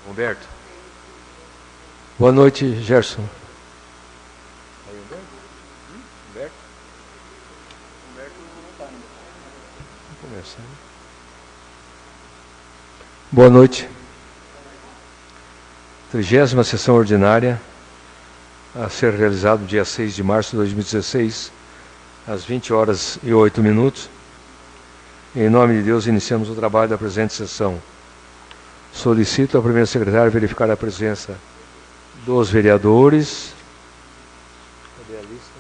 Humberto. Boa noite, Gerson. Aí, Humberto? Humberto? Humberto não está ainda. Vamos começar. Boa noite. 30ª sessão ordinária, a ser realizada no dia 6 de março de 2016, às 20h08. Em nome de Deus, iniciamos o trabalho da presente sessão. Solicito ao primeiro secretário verificar a presença dos vereadores. Cadê a lista?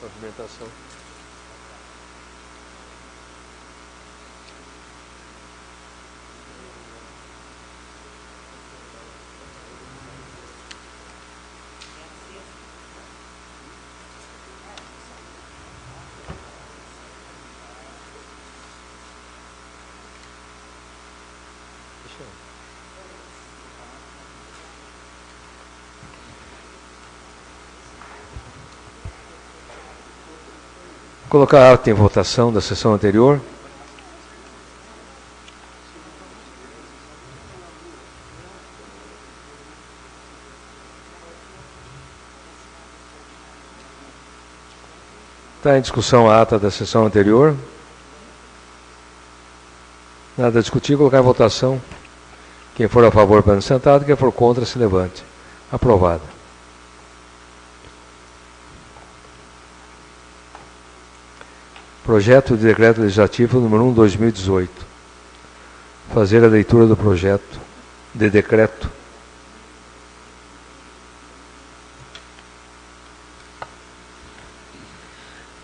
Movimentação. Colocar a ata em votação da sessão anterior. Está em discussão a ata da sessão anterior. Nada a discutir, colocar em votação. Quem for a favor, permaneça sentado. Quem for contra, se levante. Aprovado. Projeto de Decreto Legislativo número 1/2018. Fazer a leitura do projeto de decreto.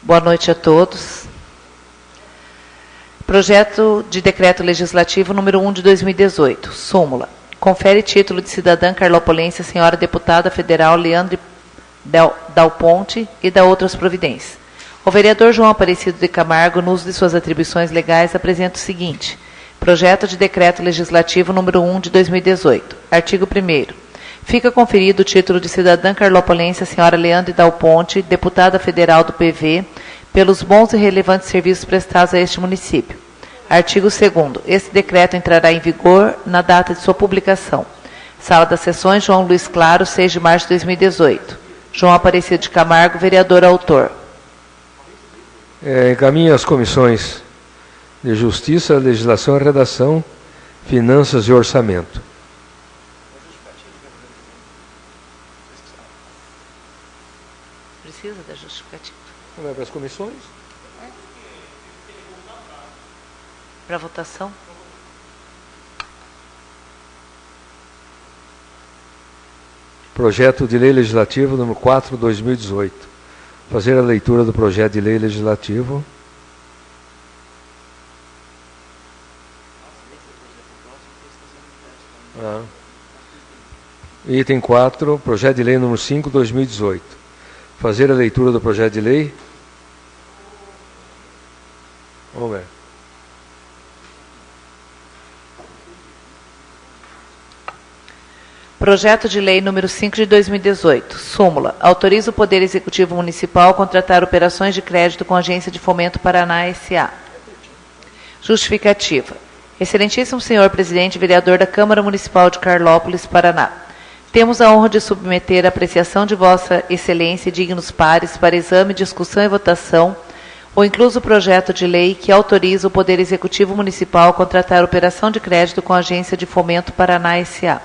Boa noite a todos. Projeto de Decreto Legislativo número 1 de 2018. Súmula. Confere título de cidadã carlopolense à senhora deputada federal Leandre Dal Ponte e da outras providências. O vereador João Aparecido de Camargo, no uso de suas atribuições legais, apresenta o seguinte. Projeto de Decreto Legislativo número 1 de 2018. Artigo 1º. Fica conferido o título de cidadã carlopolense à senhora Leandre Dal Ponte, deputada federal do PV, pelos bons e relevantes serviços prestados a este município. Artigo 2º. Este decreto entrará em vigor na data de sua publicação. Sala das Sessões, João Luiz Claro, 6 de março de 2018. João Aparecido de Camargo, vereador autor. Encaminha as comissões de Justiça, Legislação e Redação, Finanças e Orçamento. Precisa da justificativa? Não é para as comissões? Para votação? Projeto de Lei Legislativo número 4/2018. Fazer a leitura do projeto de lei legislativo. Item 4, projeto de lei número 5/2018. Fazer a leitura do projeto de lei. Vamos ver. Projeto de Lei número 5 de 2018. Súmula. Autoriza o Poder Executivo Municipal a contratar operações de crédito com a Agência de Fomento Paraná S.A. Justificativa. Excelentíssimo senhor presidente e vereador da Câmara Municipal de Carlópolis, Paraná. Temos a honra de submeter a apreciação de vossa excelência e dignos pares para exame, discussão e votação o incluso projeto de lei que autoriza o Poder Executivo Municipal a contratar operação de crédito com a Agência de Fomento Paraná S.A.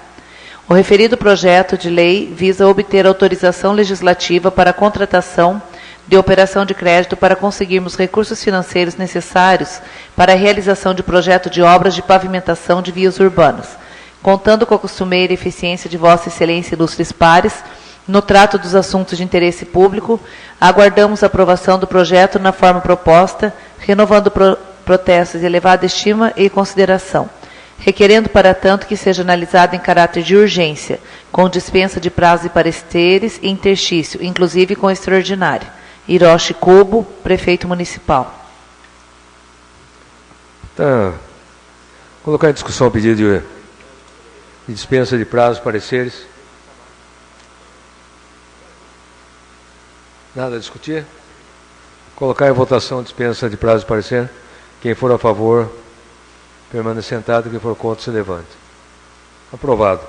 O referido projeto de lei visa obter autorização legislativa para a contratação de operação de crédito para conseguirmos recursos financeiros necessários para a realização de projeto de obras de pavimentação de vias urbanas, contando com a costumeira eficiência de Vossa Excelência Ilustres Pares, no trato dos assuntos de interesse público, aguardamos a aprovação do projeto na forma proposta, renovando protestos de elevada estima e consideração, requerendo, para tanto, que seja analisado em caráter de urgência, com dispensa de prazos e pareceres e interstício, inclusive com extraordinário. Hiroshi Kubo, Prefeito Municipal. Tá. Colocar em discussão o pedido de dispensa de prazos e pareceres. Nada a discutir? Colocar em votação a dispensa de prazos e parecer. Quem for a favor, permaneça sentado. Quem for contra, se levante. Aprovado.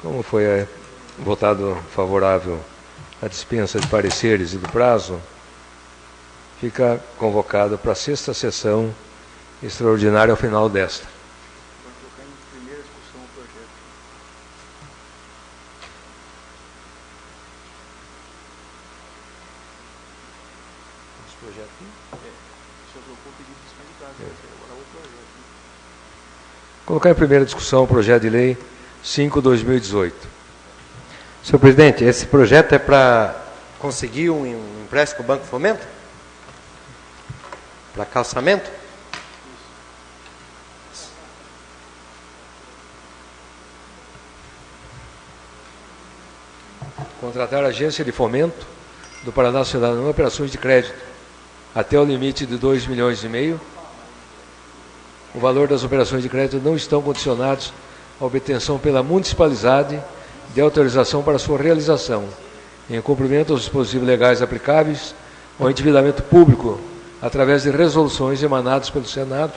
Como foi votado favorável a dispensa de pareceres e do prazo, fica convocado para a 6ª sessão extraordinária ao final desta. Colocar em primeira discussão o projeto de lei 5/2018. Senhor presidente, esse projeto é para conseguir um empréstimo com o Banco Fomento? Para calçamento? Contratar a agência de fomento do Paraná Cidadão em operações de crédito até o limite de 2,5 milhões. O valor das operações de crédito não estão condicionados à obtenção pela municipalidade de autorização para sua realização, em cumprimento aos dispositivos legais aplicáveis ao endividamento público, através de resoluções emanadas pelo Senado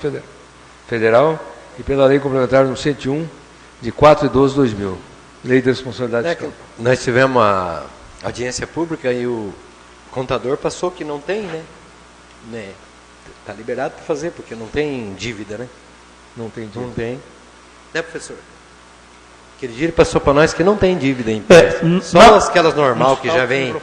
Federal e pela Lei Complementar número 101, de 4/12/2000, Lei de Responsabilidade Fiscal. Nós tivemos a audiência pública e o contador passou que não tem, né? Está liberado para fazer, porque não tem dívida, né? Não tem dívida. Não tem. Né, professor? Aquele dia ele passou para nós que não tem dívida em empréstimo. Só aquelas normal que já vem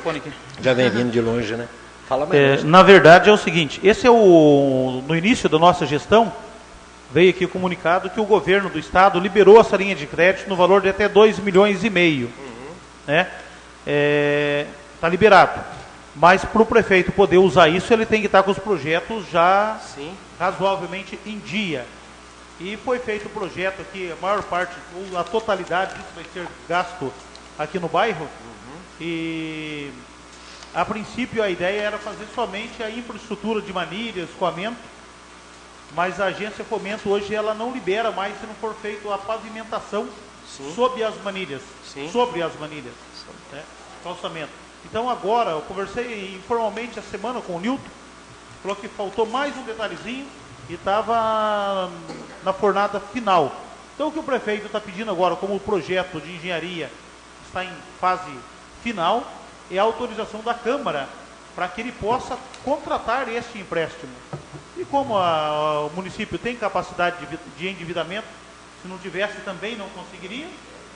vindo de longe, né? Fala mais. Na verdade é o seguinte, esse é no início da nossa gestão, veio aqui o comunicado que o governo do estado liberou essa linha de crédito no valor de até 2,5 milhões. Né? Está liberado. Mas para o prefeito poder usar isso, ele tem que estar com os projetos já razoavelmente em dia. E foi feito o projeto aqui, a maior parte, ou a totalidade disso vai ser gasto aqui no bairro. E a princípio a ideia era fazer somente a infraestrutura de manilha, escoamento, mas a agência Fomento hoje ela não libera mais se não for feito a pavimentação sob as manilhas. Sobre as manilhas. Né? Calçamento. Então agora, eu conversei informalmente a semana com o Nilton, falou que faltou mais um detalhezinho e estava na fornada final. Então o que o prefeito está pedindo agora, como o projeto de engenharia está em fase final, é a autorização da Câmara para que ele possa contratar este empréstimo. E como o município tem capacidade de endividamento, se não tivesse também não conseguiria,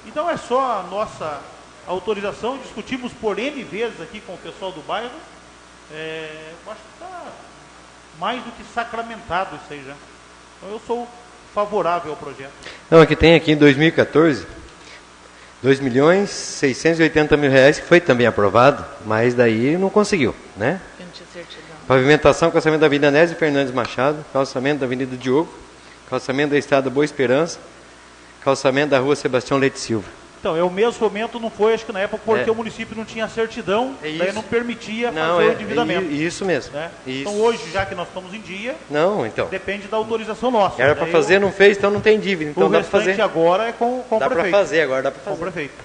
então é só a nossa autorização, discutimos por N vezes aqui com o pessoal do bairro, eu acho que está mais do que sacramentado isso aí já. Então eu sou favorável ao projeto. Não, aqui tem aqui em 2014, 2.680.000 reais, que foi também aprovado, mas daí não conseguiu, né? Eu não tinha certidão. Pavimentação, calçamento da Avenida Nésio Fernandes Machado, calçamento da Avenida Diogo, calçamento da Estrada Boa Esperança, calçamento da Rua Sebastião Leite Silva. Então, o mesmo fomento não foi, acho que na época, porque o município não tinha certidão, daí não permitia fazer o endividamento. Isso mesmo. Né? Isso. Então, hoje, já que nós estamos em dia, então. depende da autorização nossa. Era para fazer, não fez, então não tem dívida. Então o dá para fazer. Agora é com o prefeito. Dá para fazer, agora dá para fazer. Com o prefeito.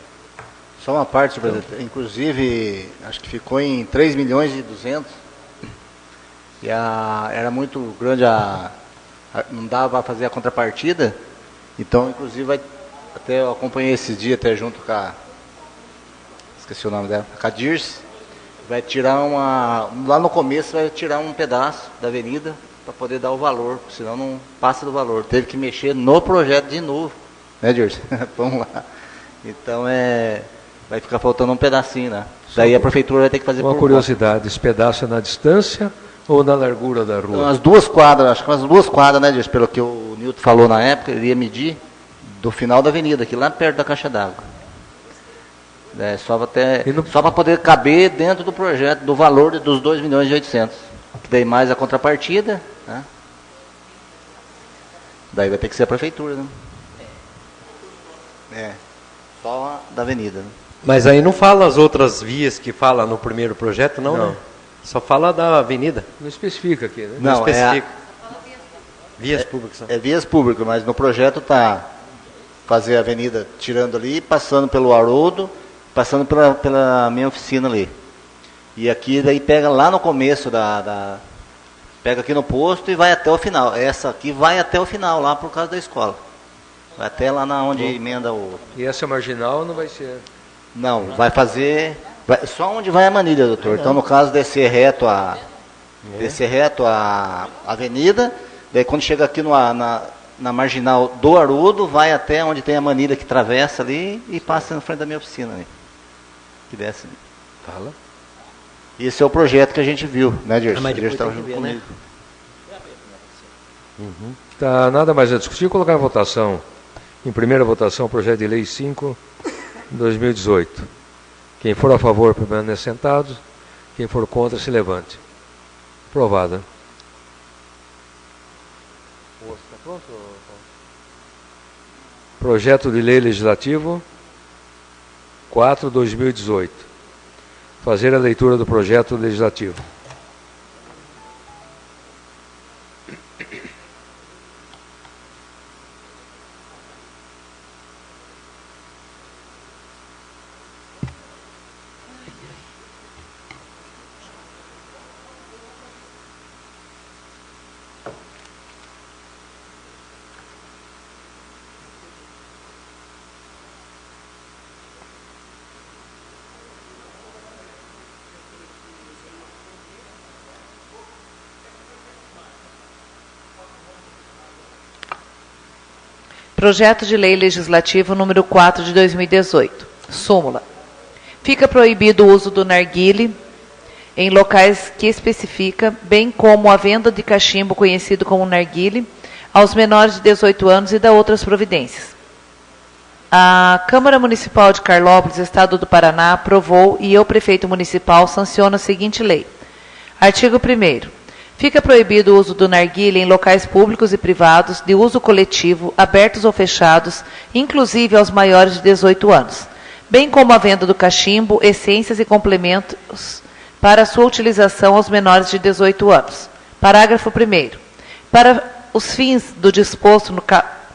Só uma parte, presidente. Inclusive, acho que ficou em 3.200.000. E era muito grande, não dava para fazer a contrapartida. Então, inclusive, até eu acompanhei esses dias até junto com a... Esqueci o nome dela. Com a Dirce. Vai tirar lá no começo, vai tirar um pedaço da avenida para poder dar o valor, senão não passa do valor. Teve que mexer no projeto de novo, né, Dirce? Vamos lá. Então, vai ficar faltando um pedacinho, né? Daí a prefeitura vai ter que fazer uma curiosidade, esse pedaço é na distância ou na largura da rua? Então, as 2 quadras, acho que umas 2 quadras, né, Dirce? Pelo que o Nilton falou na época, ele ia medir do final da avenida, aqui lá perto da caixa d'água. Só para poder caber dentro do projeto, do valor dos 2.800.000. Que daí mais a contrapartida, né? Daí vai ter que ser a prefeitura, né? Só da avenida, né? Mas aí não fala as outras vias que fala no primeiro projeto, não, né? Só fala da avenida. Não especifica aqui, né? Não especifica. Vias públicas. Vias públicas, mas no projeto tá fazer a avenida tirando ali, passando pelo Haroldo, passando pela minha oficina ali. E aqui daí pega lá no começo pega aqui no posto e vai até o final. Essa aqui vai até o final, lá por causa da escola. Vai até lá onde emenda o... E essa marginal não vai ser... Não, vai fazer... só onde vai a manilha, doutor. Então, no caso, descer reto a avenida, daí quando chega aqui na marginal do Haroldo, vai até onde tem a manilha que atravessa ali e passa na frente da minha oficina ali. Que desce. Fala. Esse é o projeto que a gente viu, né, Dirce? Mas depois estava tem que junto ver, comigo. né? Tá, nada mais a discutir, colocar em votação. Em primeira votação, o projeto de lei 5/2018. Quem for a favor, permaneça sentado. Quem for contra, se levante. Aprovada. Projeto de lei legislativo 4/2018. Fazer a leitura do projeto legislativo. Projeto de Lei Legislativo número 4 de 2018. Súmula. Fica proibido o uso do narguile em locais que especifica, bem como a venda de cachimbo conhecido como narguile, aos menores de 18 anos e da outras providências. A Câmara Municipal de Carlópolis, Estado do Paraná, aprovou e o prefeito municipal sanciona a seguinte lei. Artigo 1º. Fica proibido o uso do narguilé em locais públicos e privados, de uso coletivo, abertos ou fechados, inclusive aos maiores de 18 anos, bem como a venda do cachimbo, essências e complementos para sua utilização aos menores de 18 anos. Parágrafo 1º. Para os fins do disposto no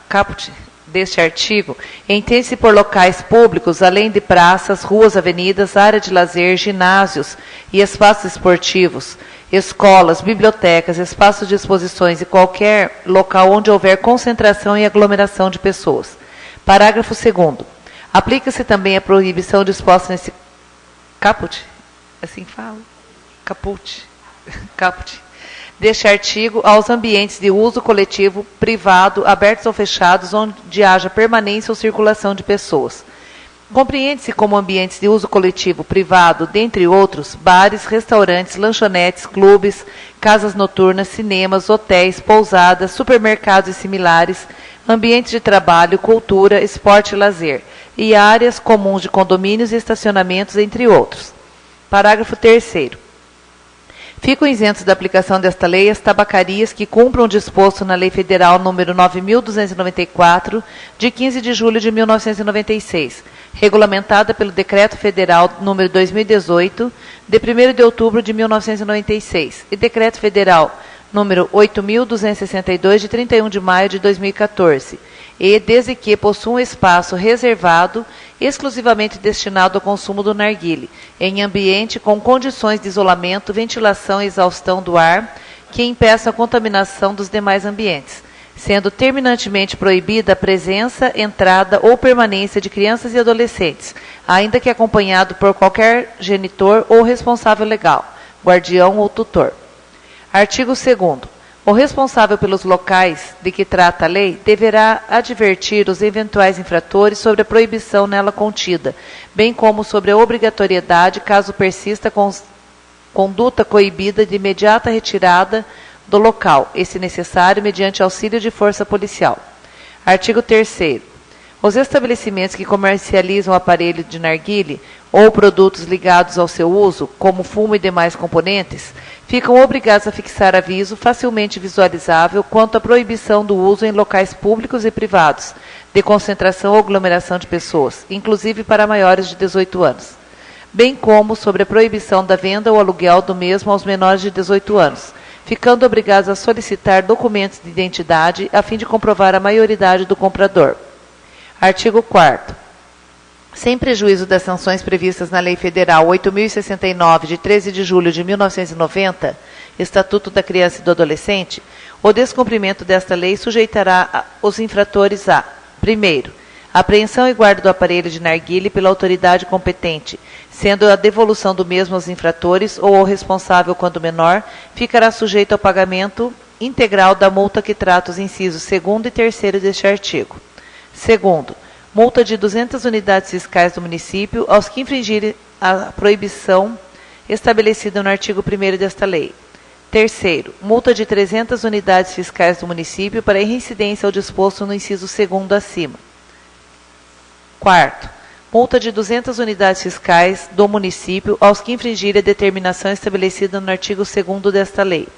caput deste artigo, entende-se por locais públicos, além de praças, ruas, avenidas, área de lazer, ginásios e espaços esportivos, escolas, bibliotecas, espaços de exposições e qualquer local onde houver concentração e aglomeração de pessoas. Parágrafo 2º. Aplica-se também a proibição disposta nesse caput, assim fala? Caput. Deste artigo aos ambientes de uso coletivo, privado, abertos ou fechados, onde haja permanência ou circulação de pessoas. Compreende-se como ambientes de uso coletivo, privado, dentre outros, bares, restaurantes, lanchonetes, clubes, casas noturnas, cinemas, hotéis, pousadas, supermercados e similares, ambientes de trabalho, cultura, esporte e lazer, e áreas comuns de condomínios e estacionamentos, entre outros. Parágrafo 3º. Ficam isentos da aplicação desta lei as tabacarias que cumpram o disposto na Lei Federal número 9.294, de 15 de julho de 1996, regulamentada pelo Decreto Federal número 2018, de 1º de outubro de 1996, e Decreto Federal número 8.262, de 31 de maio de 2014, e desde que possuam espaço reservado exclusivamente destinado ao consumo do narguile, em ambiente com condições de isolamento, ventilação e exaustão do ar que impeçam a contaminação dos demais ambientes, sendo terminantemente proibida a presença, entrada ou permanência de crianças e adolescentes, ainda que acompanhado por qualquer genitor ou responsável legal, guardião ou tutor. Artigo 2º. O responsável pelos locais de que trata a lei deverá advertir os eventuais infratores sobre a proibição nela contida, bem como sobre a obrigatoriedade, caso persista conduta coibida, de imediata retirada do local, e se necessário, mediante auxílio de força policial. Artigo 3º. Os estabelecimentos que comercializam aparelho de narguile ou produtos ligados ao seu uso, como fumo e demais componentes, ficam obrigados a fixar aviso facilmente visualizável quanto à proibição do uso em locais públicos e privados, de concentração ou aglomeração de pessoas, inclusive para maiores de 18 anos, bem como sobre a proibição da venda ou aluguel do mesmo aos menores de 18 anos, ficando obrigados a solicitar documentos de identidade a fim de comprovar a maioridade do comprador. Artigo 4º. Sem prejuízo das sanções previstas na Lei Federal 8.069, de 13 de julho de 1990, Estatuto da Criança e do Adolescente, o descumprimento desta lei sujeitará os infratores a: primeiro, apreensão e guarda do aparelho de narguile pela autoridade competente, sendo a devolução do mesmo aos infratores ou ao responsável quando menor, ficará sujeito ao pagamento integral da multa que trata os incisos 2º e 3º deste artigo. Segundo, multa de 200 unidades fiscais do município aos que infringirem a proibição estabelecida no artigo 1º desta lei. Terceiro, multa de 300 unidades fiscais do município para reincidência ao disposto no inciso 2º acima. Quarto, multa de 200 unidades fiscais do município aos que infringirem a determinação estabelecida no artigo 2º desta lei.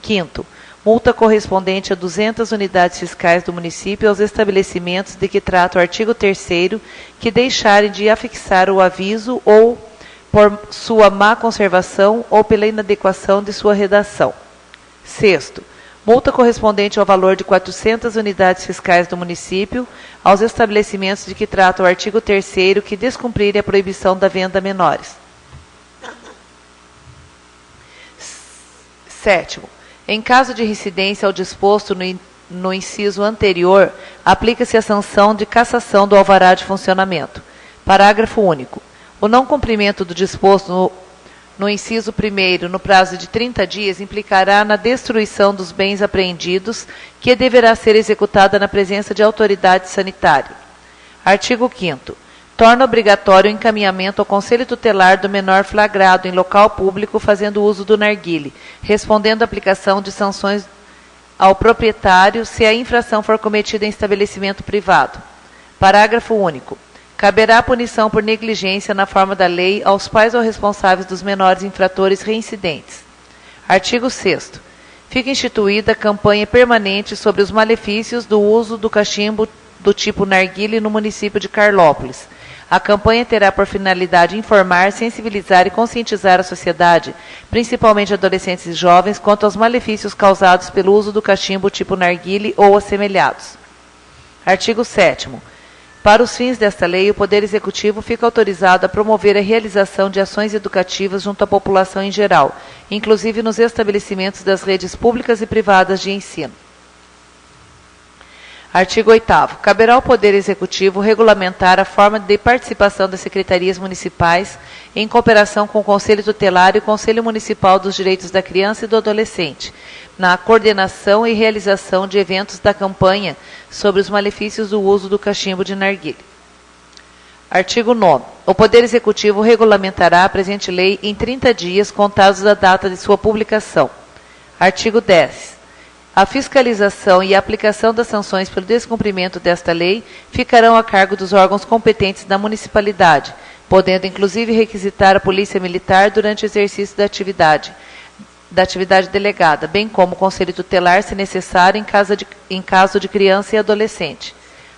Quinto, multa correspondente a 200 unidades fiscais do município aos estabelecimentos de que trata o artigo 3º que deixarem de afixar o aviso ou por sua má conservação ou pela inadequação de sua redação. Sexto, multa correspondente ao valor de 400 unidades fiscais do município aos estabelecimentos de que trata o artigo 3º que descumprirem a proibição da venda a menores. Sétimo, em caso de reincidência ao disposto no inciso anterior, aplica-se a sanção de cassação do alvará de funcionamento. Parágrafo único. O não cumprimento do disposto no inciso 1º no prazo de 30 dias implicará na destruição dos bens apreendidos, que deverá ser executada na presença de autoridade sanitária. Artigo 5º. Torna obrigatório o encaminhamento ao Conselho Tutelar do menor flagrado em local público fazendo uso do narguile, respondendo à aplicação de sanções ao proprietário se a infração for cometida em estabelecimento privado. Parágrafo único. Caberá punição por negligência na forma da lei aos pais ou responsáveis dos menores infratores reincidentes. Artigo 6º. Fica instituída campanha permanente sobre os malefícios do uso do cachimbo do tipo narguile no município de Carlópolis. A campanha terá por finalidade informar, sensibilizar e conscientizar a sociedade, principalmente adolescentes e jovens, quanto aos malefícios causados pelo uso do cachimbo tipo narguile ou assemelhados. Artigo 7º. Para os fins desta lei, o Poder Executivo fica autorizado a promover a realização de ações educativas junto à população em geral, inclusive nos estabelecimentos das redes públicas e privadas de ensino. Artigo 8º. Caberá ao Poder Executivo regulamentar a forma de participação das secretarias municipais em cooperação com o Conselho Tutelar e o Conselho Municipal dos Direitos da Criança e do Adolescente, na coordenação e realização de eventos da campanha sobre os malefícios do uso do cachimbo de narguilé. Artigo 9º. O Poder Executivo regulamentará a presente lei em 30 dias contados da data de sua publicação. Artigo 10º. A fiscalização e a aplicação das sanções pelo descumprimento desta lei ficarão a cargo dos órgãos competentes da municipalidade, podendo inclusive requisitar a Polícia Militar durante o exercício da atividade delegada, bem como o Conselho Tutelar, se necessário, em caso de criança e adolescente.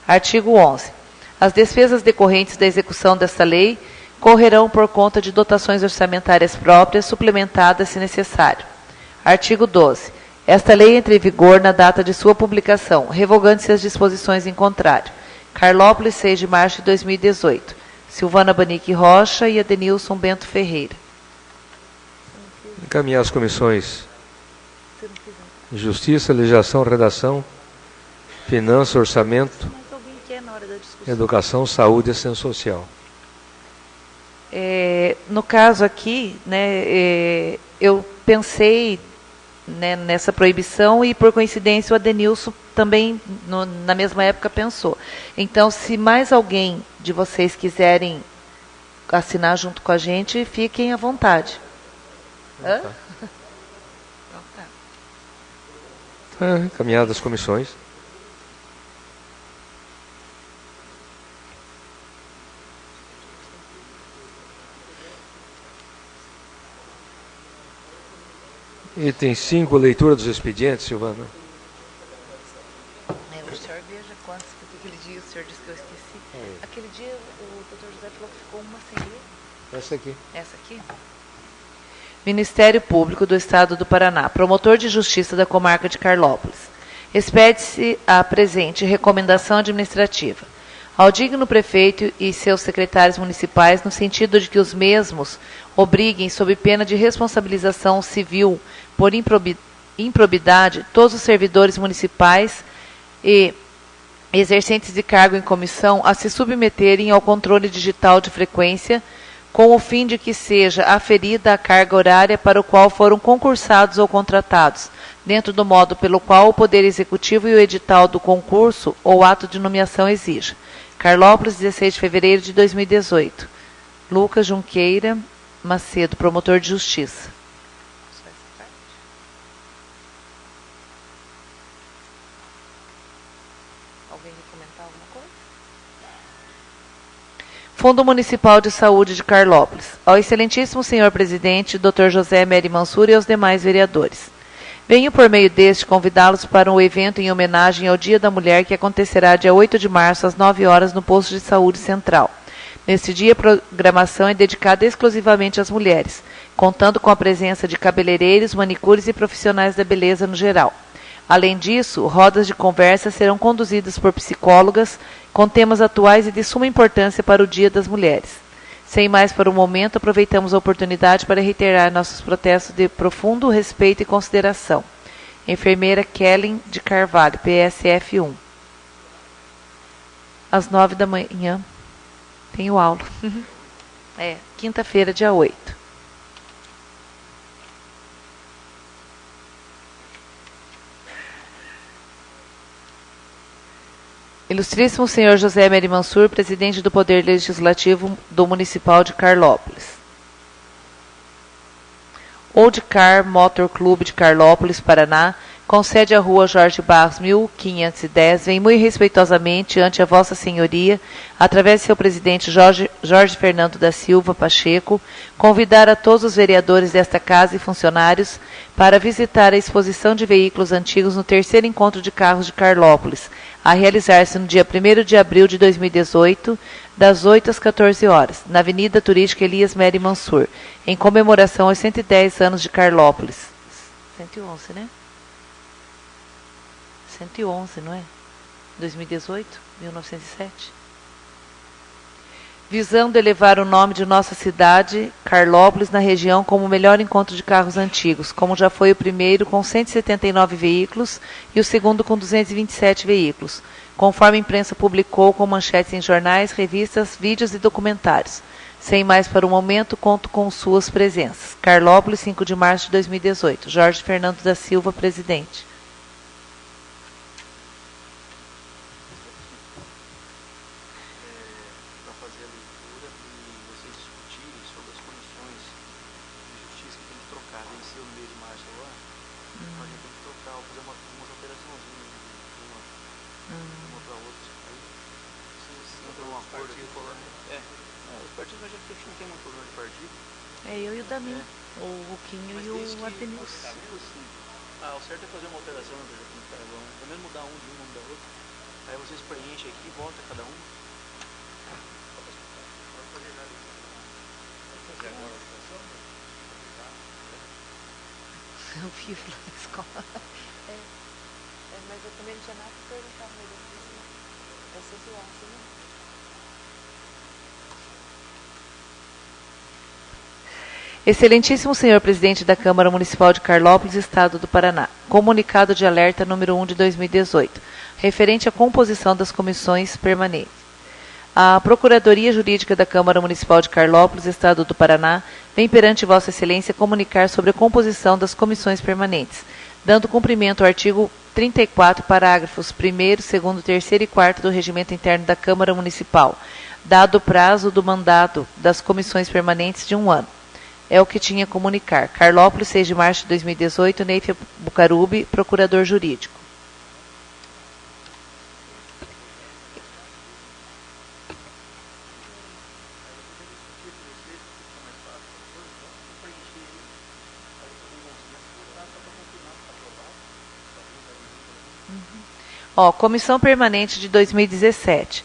Artigo 11º. As despesas decorrentes da execução desta lei correrão por conta de dotações orçamentárias próprias, suplementadas se necessário. Artigo 12º. Esta lei entra em vigor na data de sua publicação, revogando-se as disposições em contrário. Carlópolis, 6 de março de 2018. Silvana Banique Rocha e Adenilson Bento Ferreira. Encaminhar as comissões Justiça, Legislação, Redação, Finanças, Orçamento, Educação, Saúde e Assistência Social. No caso aqui, eu pensei né, nessa proibição e, por coincidência, o Adenilson também, na mesma época, pensou. Então, se mais alguém de vocês quiserem assinar junto com a gente, fiquem à vontade. Hã? Encaminhadas as comissões. Item 5, leitura dos expedientes, Silvana. O senhor veja quantos, porque aquele dia o senhor disse que eu esqueci. Aquele dia o doutor José falou que ficou uma sem ler. Essa aqui. Essa aqui? Ministério Público do Estado do Paraná, promotor de justiça da comarca de Carlópolis. Expede-se a presente recomendação administrativa ao digno prefeito e seus secretários municipais, no sentido de que os mesmos obriguem, sob pena de responsabilização civil por improbidade, todos os servidores municipais e exercentes de cargo em comissão a se submeterem ao controle digital de frequência, com o fim de que seja aferida a carga horária para o qual foram concursados ou contratados, dentro do modo pelo qual o Poder Executivo e o edital do concurso ou ato de nomeação exija. Carlópolis, 16 de fevereiro de 2018. Lucas Junqueira Macedo, promotor de justiça. Alguém quer comentar alguma coisa? Fundo Municipal de Saúde de Carlópolis. Ao excelentíssimo senhor presidente, Dr. José Mery Mansur e aos demais vereadores. Venho por meio deste convidá-los para um evento em homenagem ao Dia da Mulher que acontecerá dia 8 de março às 9 horas no Posto de Saúde Central. Neste dia, a programação é dedicada exclusivamente às mulheres, contando com a presença de cabeleireiros, manicures e profissionais da beleza no geral. Além disso, rodas de conversa serão conduzidas por psicólogas com temas atuais e de suma importância para o Dia das Mulheres. Sem mais por um momento, aproveitamos a oportunidade para reiterar nossos protestos de profundo respeito e consideração. Enfermeira Kellen de Carvalho, PSF 1. Às 9 da manhã, tenho aula. Quinta-feira, dia 8. Ilustríssimo senhor José Mery Mansur, presidente do Poder Legislativo do Municipal de Carlópolis. Old Car Motor Clube de Carlópolis, Paraná, com sede à rua Jorge Barros, 1510, vem muito respeitosamente ante a Vossa Senhoria, através de seu presidente Jorge Fernando da Silva Pacheco, convidar a todos os vereadores desta casa e funcionários para visitar a exposição de veículos antigos no terceiro encontro de carros de Carlópolis, a realizar-se no dia 1º de abril de 2018, das 8 às 14 horas, na Avenida Turística Elias Mery Mansur, em comemoração aos 110 anos de Carlópolis. 111, né? 111, não é? 2018, 1907. Visando elevar o nome de nossa cidade, Carlópolis, na região, como o melhor encontro de carros antigos, como já foi o primeiro com 179 veículos e o segundo com 227 veículos, conforme a imprensa publicou com manchetes em jornais, revistas, vídeos e documentários. Sem mais para o momento, conto com suas presenças. Carlópolis, 5 de março de 2018. Jorge Fernando da Silva, presidente. Eu e o Dami, o Ruquinho e o Adenilson. O certo é fazer uma alteração no carvão, pelo menos mudar um de um, da outra. Aí vocês preenchem aqui e volta cada um. Eu vivo lá na escola. Mas eu também não tinha nada para perguntar para ele. Vai ser zoar, assim, né? Excelentíssimo senhor presidente da Câmara Municipal de Carlópolis, Estado do Paraná. Comunicado de alerta número 1 de 2018, referente à composição das comissões permanentes. A Procuradoria Jurídica da Câmara Municipal de Carlópolis, Estado do Paraná, vem perante Vossa Excelência comunicar sobre a composição das comissões permanentes, dando cumprimento ao artigo 34, parágrafos 1º, 2º, 3º e 4º do Regimento Interno da Câmara Municipal, dado o prazo do mandato das comissões permanentes de 1 ano. É o que tinha a comunicar. Carlópolis, 6 de março de 2018, Neifia Bucarubi, Procurador Jurídico. Comissão Permanente de 2017.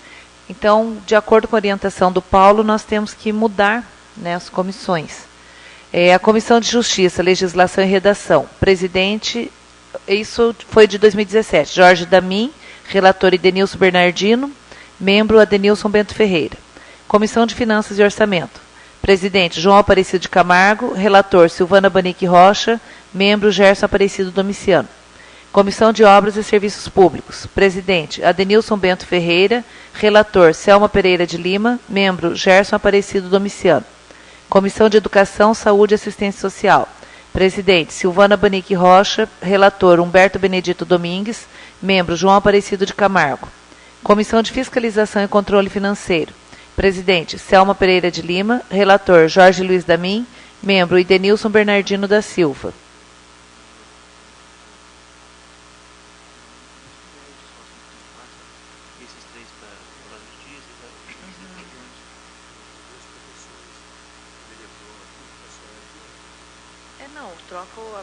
Então, de acordo com a orientação do Paulo, nós temos que mudar, né, as comissões. A Comissão de Justiça, Legislação e Redação. Presidente, isso foi de 2017. Jorge Damin, relator Edenilson Bernardino, membro Adenilson Bento Ferreira. Comissão de Finanças e Orçamento. Presidente, João Aparecido de Camargo, relator Silvana Banique Rocha, membro Gerson Aparecido Domiciano. Comissão de Obras e Serviços Públicos. Presidente, Adenilson Bento Ferreira. Relator, Selma Pereira de Lima. Membro, Gerson Aparecido Domiciano. Comissão de Educação, Saúde e Assistência Social. Presidente, Silvana Banique Rocha. Relator, Humberto Benedito Domingues. Membro, João Aparecido de Camargo. Comissão de Fiscalização e Controle Financeiro. Presidente, Selma Pereira de Lima. Relator, Jorge Luiz Damin. Membro, Edenilson Bernardino da Silva.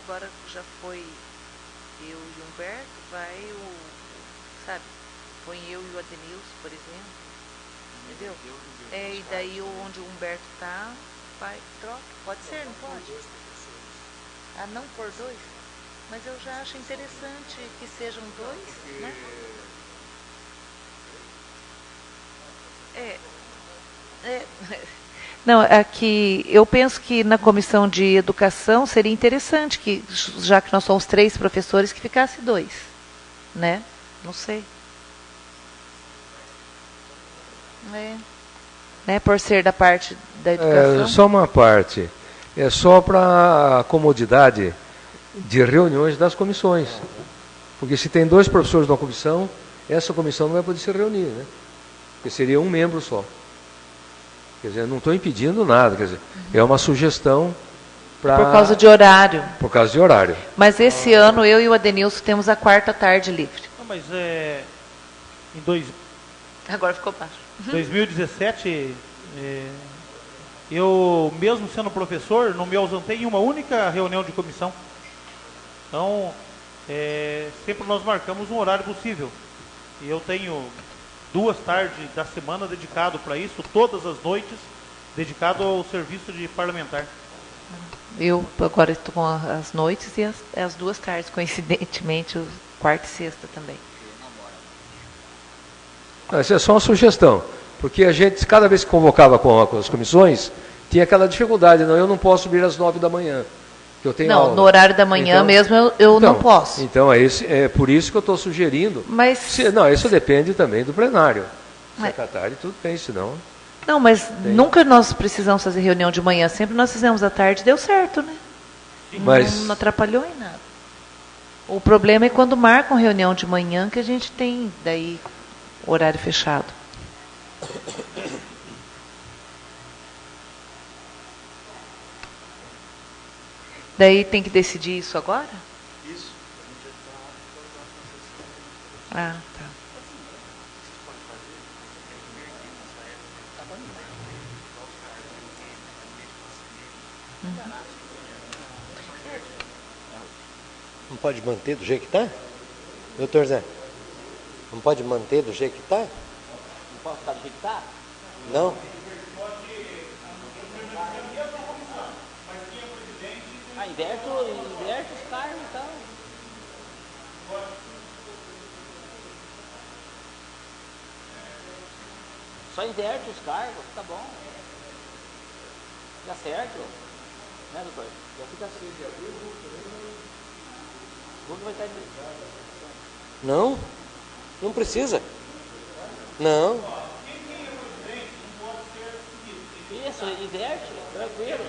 Agora já foi eu e o Humberto, vai sabe, põe eu e o Adenilson, por exemplo, entendeu? E daí onde o Humberto está, vai, troca, pode ser, não pode? Ah, não por 2? Mas eu já acho interessante que sejam 2, né? Não, aqui eu penso que na comissão de educação seria interessante que, já que nós somos 3 professores, que ficasse 2, né? Não sei. Né, por ser da parte da educação. Só uma parte. É só para a comodidade de reuniões das comissões. Porque se tem 2 professores na comissão, essa comissão não vai poder se reunir, né? Porque seria um membro só. Quer dizer, não estou impedindo nada, quer dizer, é uma sugestão para... Por causa de horário. Por causa de horário. Mas esse ano eu e o Adenilson temos a 4ª tarde livre. Não, mas Agora ficou baixo. 2017, eu, mesmo sendo professor, não me ausentei em uma única reunião de comissão. Então, sempre nós marcamos um horário possível. E eu tenho 2 tardes da semana dedicado para isso, todas as noites, dedicado ao serviço de parlamentar. Eu agora estou com as noites e as 2 tardes, coincidentemente, quarta e sexta também. Isso é só uma sugestão, porque a gente, cada vez que convocava com as comissões, tinha aquela dificuldade, não, eu não posso vir às 9 da manhã. Eu tenho aula. No horário da manhã então, mesmo eu não posso. Então é por isso que eu estou sugerindo. Mas isso depende também do plenário. Secretário, tudo bem, senão... Não, mas nunca nós precisamos fazer reunião de manhã, sempre nós fizemos à tarde, deu certo, né? Não atrapalhou em nada. O problema é quando marcam reunião de manhã, que a gente tem daí horário fechado. Daí tem que decidir isso agora? Isso. Ah, tá. Não pode manter do jeito que está? Doutor Zé, não pode manter do jeito que está? Não pode ficar do jeito que está? Não? Inverte os cargos e tal. Só inverte os cargos, tá bom. Dá certo. Né, doutor? Já fica assim. Vai estar... Não? Não precisa. Não. Isso, inverte, tranquilo.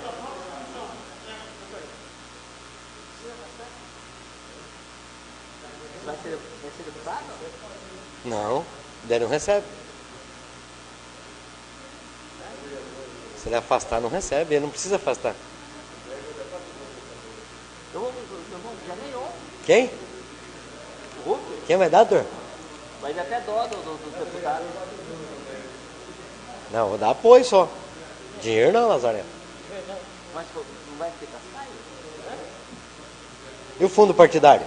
Vai ser deputado? Não, daí não recebe. Se ele afastar, não recebe. Ele não precisa afastar. Já ganhou. Quem? O Hulk Quem vai dar, doutor? vai dar até dó dos deputados. Não, vou dar apoio só. Dinheiro não, Lazareno. Mas não vai ter castanho? E o fundo partidário?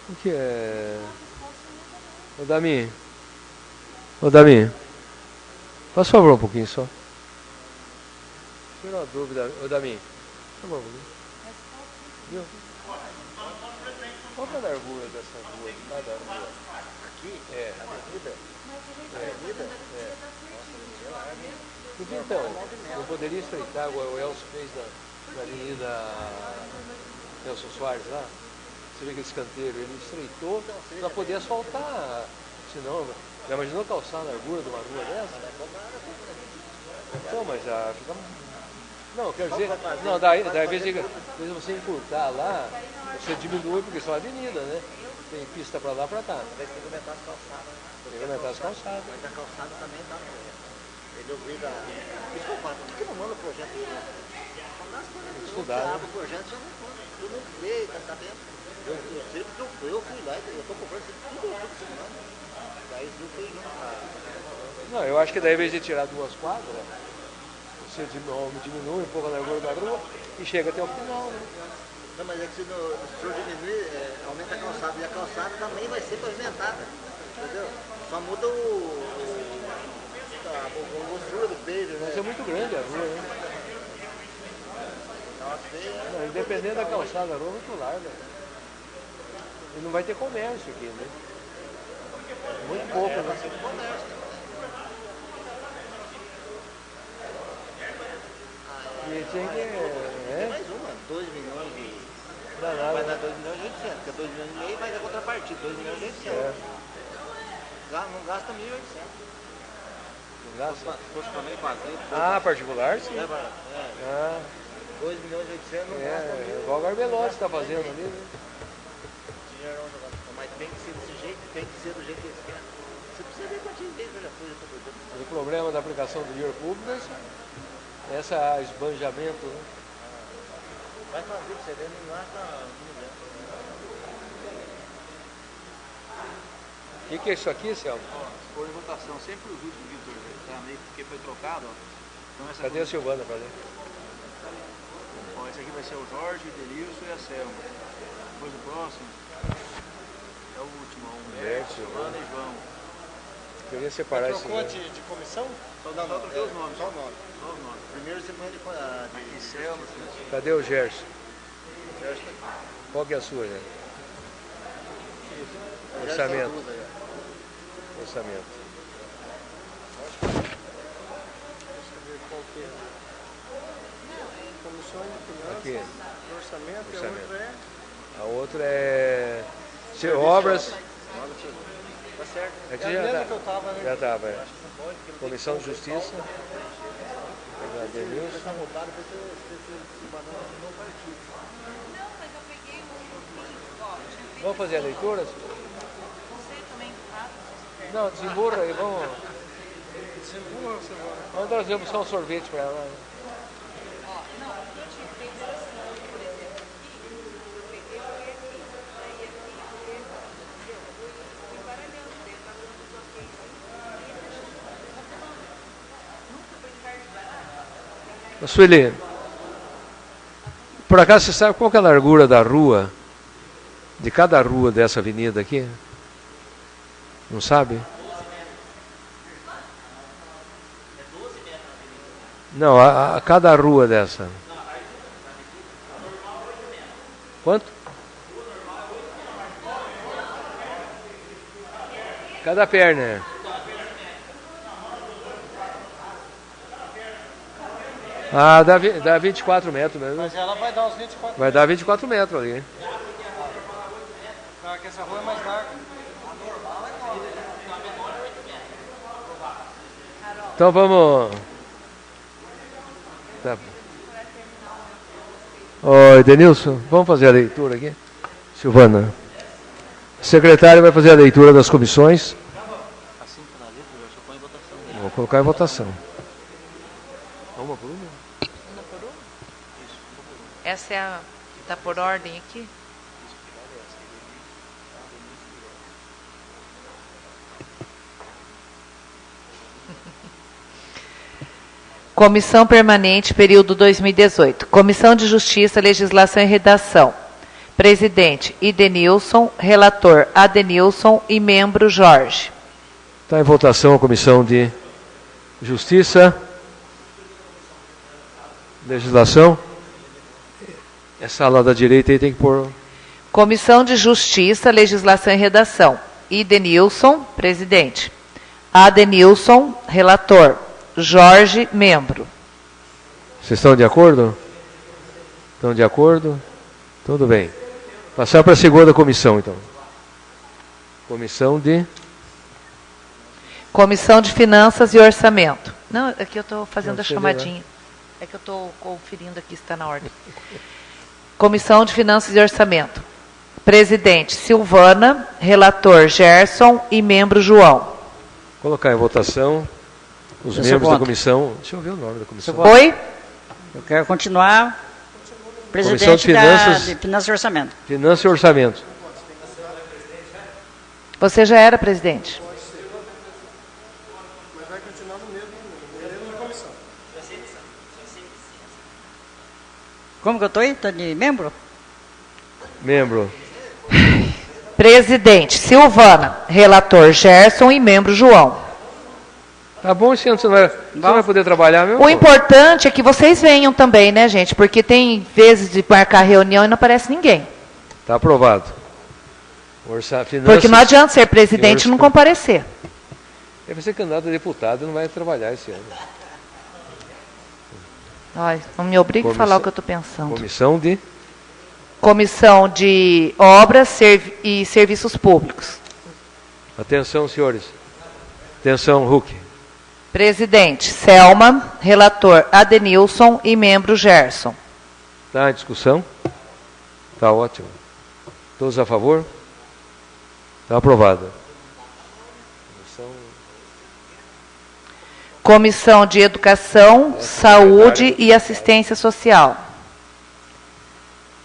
O que é? Ô Dami. Ô Dami. Faz favor um pouquinho só. Tira uma dúvida. Ô Dami. Por favor. Viu? Qual é a largura dessa rua? Cada rua? Aqui? É. Avenida? Avenida? É. Então, eu poderia estreitar, o Elcio fez na Avenida Nelson Soares lá. Você vê aquele escanteio, ele estreitou para poder asfaltar. Senão, já imaginou calçar a largura de uma rua dessa? Então, mas fica... Não, quer dizer, não, daí às vezes você encurtar lá, você diminui, porque são avenida, né? Tem pista para lá e para cá. Tem que aumentar as calçadas. Tem que aumentar as calçadas. Mas a calçada também está no projeto. Ele obriga... Por isso que eu falo, por que não manda o projeto? Estudar, né? O projeto já não manda. Tu não vê, tá dentro. Eu fui lá, eu estou comprando tudo semana. Daí eu fui junto. Não, eu acho que daí, ao invés de tirar 2 quadras, você diminui um pouco a largura da rua e chega até o final, né? Não, mas é que se o senhor diminuir, aumenta a calçada. E a calçada também vai ser pavimentada. Entendeu? Só muda a grossura do peixe, né? Vai ser muito grande a rua, né? Não, independente da calçada, a rua é muito larga. E não vai ter comércio aqui, né? Muito pouco, né? Vai ser comércio. E tinha que... Tem mais uma, 2 milhões de... Danado. Vai dar 2 milhões e 800, porque é 2 milhões e meio, mas é contrapartida, 2 milhões e 800. Não gasta 1.800. Não gasta? Se fosse também fazer... Particular, sim. 2 milhões e 800 não gasta 1.000. Igual o Garbelotti está fazendo ali, né? Mas tem que ser desse jeito, tem que ser do jeito que eles querem. Você precisa ver quantas vezes eu já fui, O problema da aplicação do dinheiro público é esse esbanjamento, né? Vai fazer, você vê, não gasta 1 milhão. O que é isso aqui, Selma? Por votação, sempre os últimos, Vitor, tá meio porque foi trocado, ó. Então, essa Cadê a Silvana pra ler? Ó, esse aqui vai ser o Jorge, o Denilson e a Selma. Depois o próximo é o último, ó, Humberto, Silvana e João. Queria separar isso. Trocou de comissão? Só troquei os nomes. Só o nome. Primeiro você põe Aqui, Selma. Cadê o Gerson? Qual que é a sua, né? Orçamento. Orçamento. Deixa eu ver qual que é. Comissões de Aqui. orçamento. A outra é... Obras. Tá certo. É que É a já mesma tá. que eu tava, né? Já estava, é. Comissão de Justiça. Denilson. Tá voltado para esse banana no partido. Vamos fazer a leitura? Não, desemburra aí, vamos. Vamos trazer buscar um sorvete para ela. Né? Sueli, por acaso você sabe qual que é a largura da rua, de cada rua dessa avenida aqui? Não sabe? Não, a cada rua dessa. Quanto? Cada perna. Dá 24 metros mesmo. Mas ela vai dar uns 24 Vai dar 24 metros ali. Claro que essa rua é mais larga. Então vamos... Tá. Oi, Denilson, vamos fazer a leitura aqui? Silvana. O secretário vai fazer a leitura das comissões. Assim que na letra, eu só põe em votação. Vou colocar em votação. Uma por uma? Uma por uma? Essa é a... Está por ordem aqui? Comissão Permanente, período 2018. Comissão de Justiça, Legislação e Redação. Presidente, Idenilson. Relator, Adenilson. E membro, Jorge. Está em votação a Comissão de Justiça, Legislação. Essa lá da direita aí tem que pôr... Comissão de Justiça, Legislação e Redação. Idenilson, presidente. Adenilson, relator. Jorge, membro. Vocês estão de acordo? Estão de acordo? Tudo bem. Passar para a segunda comissão, então. Comissão de Finanças e Orçamento. Não, aqui eu estou fazendo Não, a chamadinha. É que eu estou conferindo aqui se está na ordem. Comissão de Finanças e Orçamento. Presidente, Silvana. Relator, Gerson. E membro, João. Colocar em votação os membros da comissão. Deixa eu ver o nome da comissão. Oi? Eu quero continuar. Comissão Presidente de Finanças, de Finanças e Orçamento. Finanças e Orçamento. Você já era presidente. Mas vai continuar no mesmo comissão. Como que eu estou aí? Estou de membro? Membro. Presidente, Silvana. Relator, Gerson. E membro, João. Tá bom, esse ano você não vai poder trabalhar mesmo? O importante é que vocês venham também, né, gente? Porque tem vezes de marcar reunião e não aparece ninguém. Está aprovado. Porque não adianta ser presidente e não comparecer. Deve ser candidato a deputado e não vai trabalhar esse ano. Ai, não me obrigue a falar o que eu estou pensando. Comissão de Obras e Serviços Públicos. Atenção, senhores. Atenção, Huck. Presidente, Selma. Relator, Adenilson. E membro, Gerson. Está em discussão? Está ótimo. Todos a favor? Está aprovado. Comissão de Educação, Saúde e Assistência Social.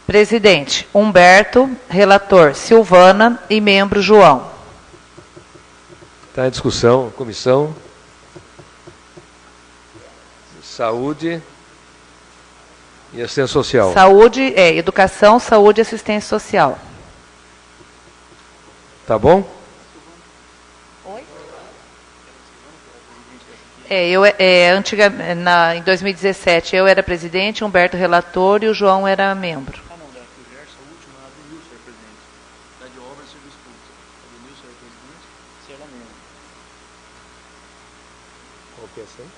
Presidente, Humberto. Relator, Silvana. E membro, João. Está em discussão. Comissão. Saúde e Assistência Social. Educação, Saúde e Assistência Social. Tá bom? Oi? Em 2017 eu era presidente, Humberto relator e o João era membro. Ah, não, da Gerson, a última, a Adenilson era presidente. Da de Obras e Serviços Públicos. A Adenilson era presidente, você era membro. Qual que é essa aí?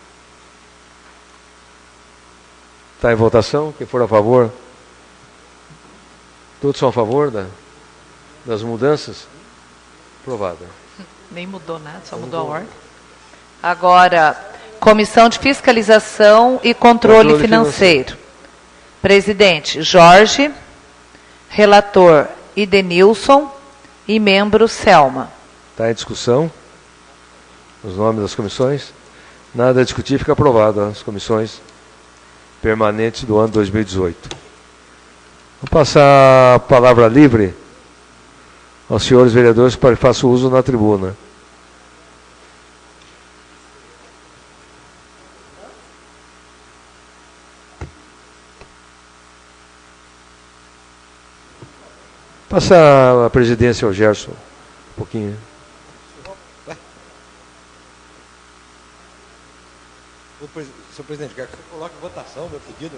Está em votação? Quem for a favor? Todos são a favor das mudanças? Aprovado. Nem mudou nada, só mudou a ordem. Agora, Comissão de Fiscalização e Controle Financeiro. Presidente, Jorge. Relator, Idenilson. E membro, Selma. Está em discussão os nomes das comissões? Nada a discutir, fica aprovado as comissões permanentes do ano 2018. Vou passar a palavra livre aos senhores vereadores para que façam uso na tribuna. Passa a presidência ao Gerson, um pouquinho. Senhor presidente, quero que você coloque em votação o meu pedido.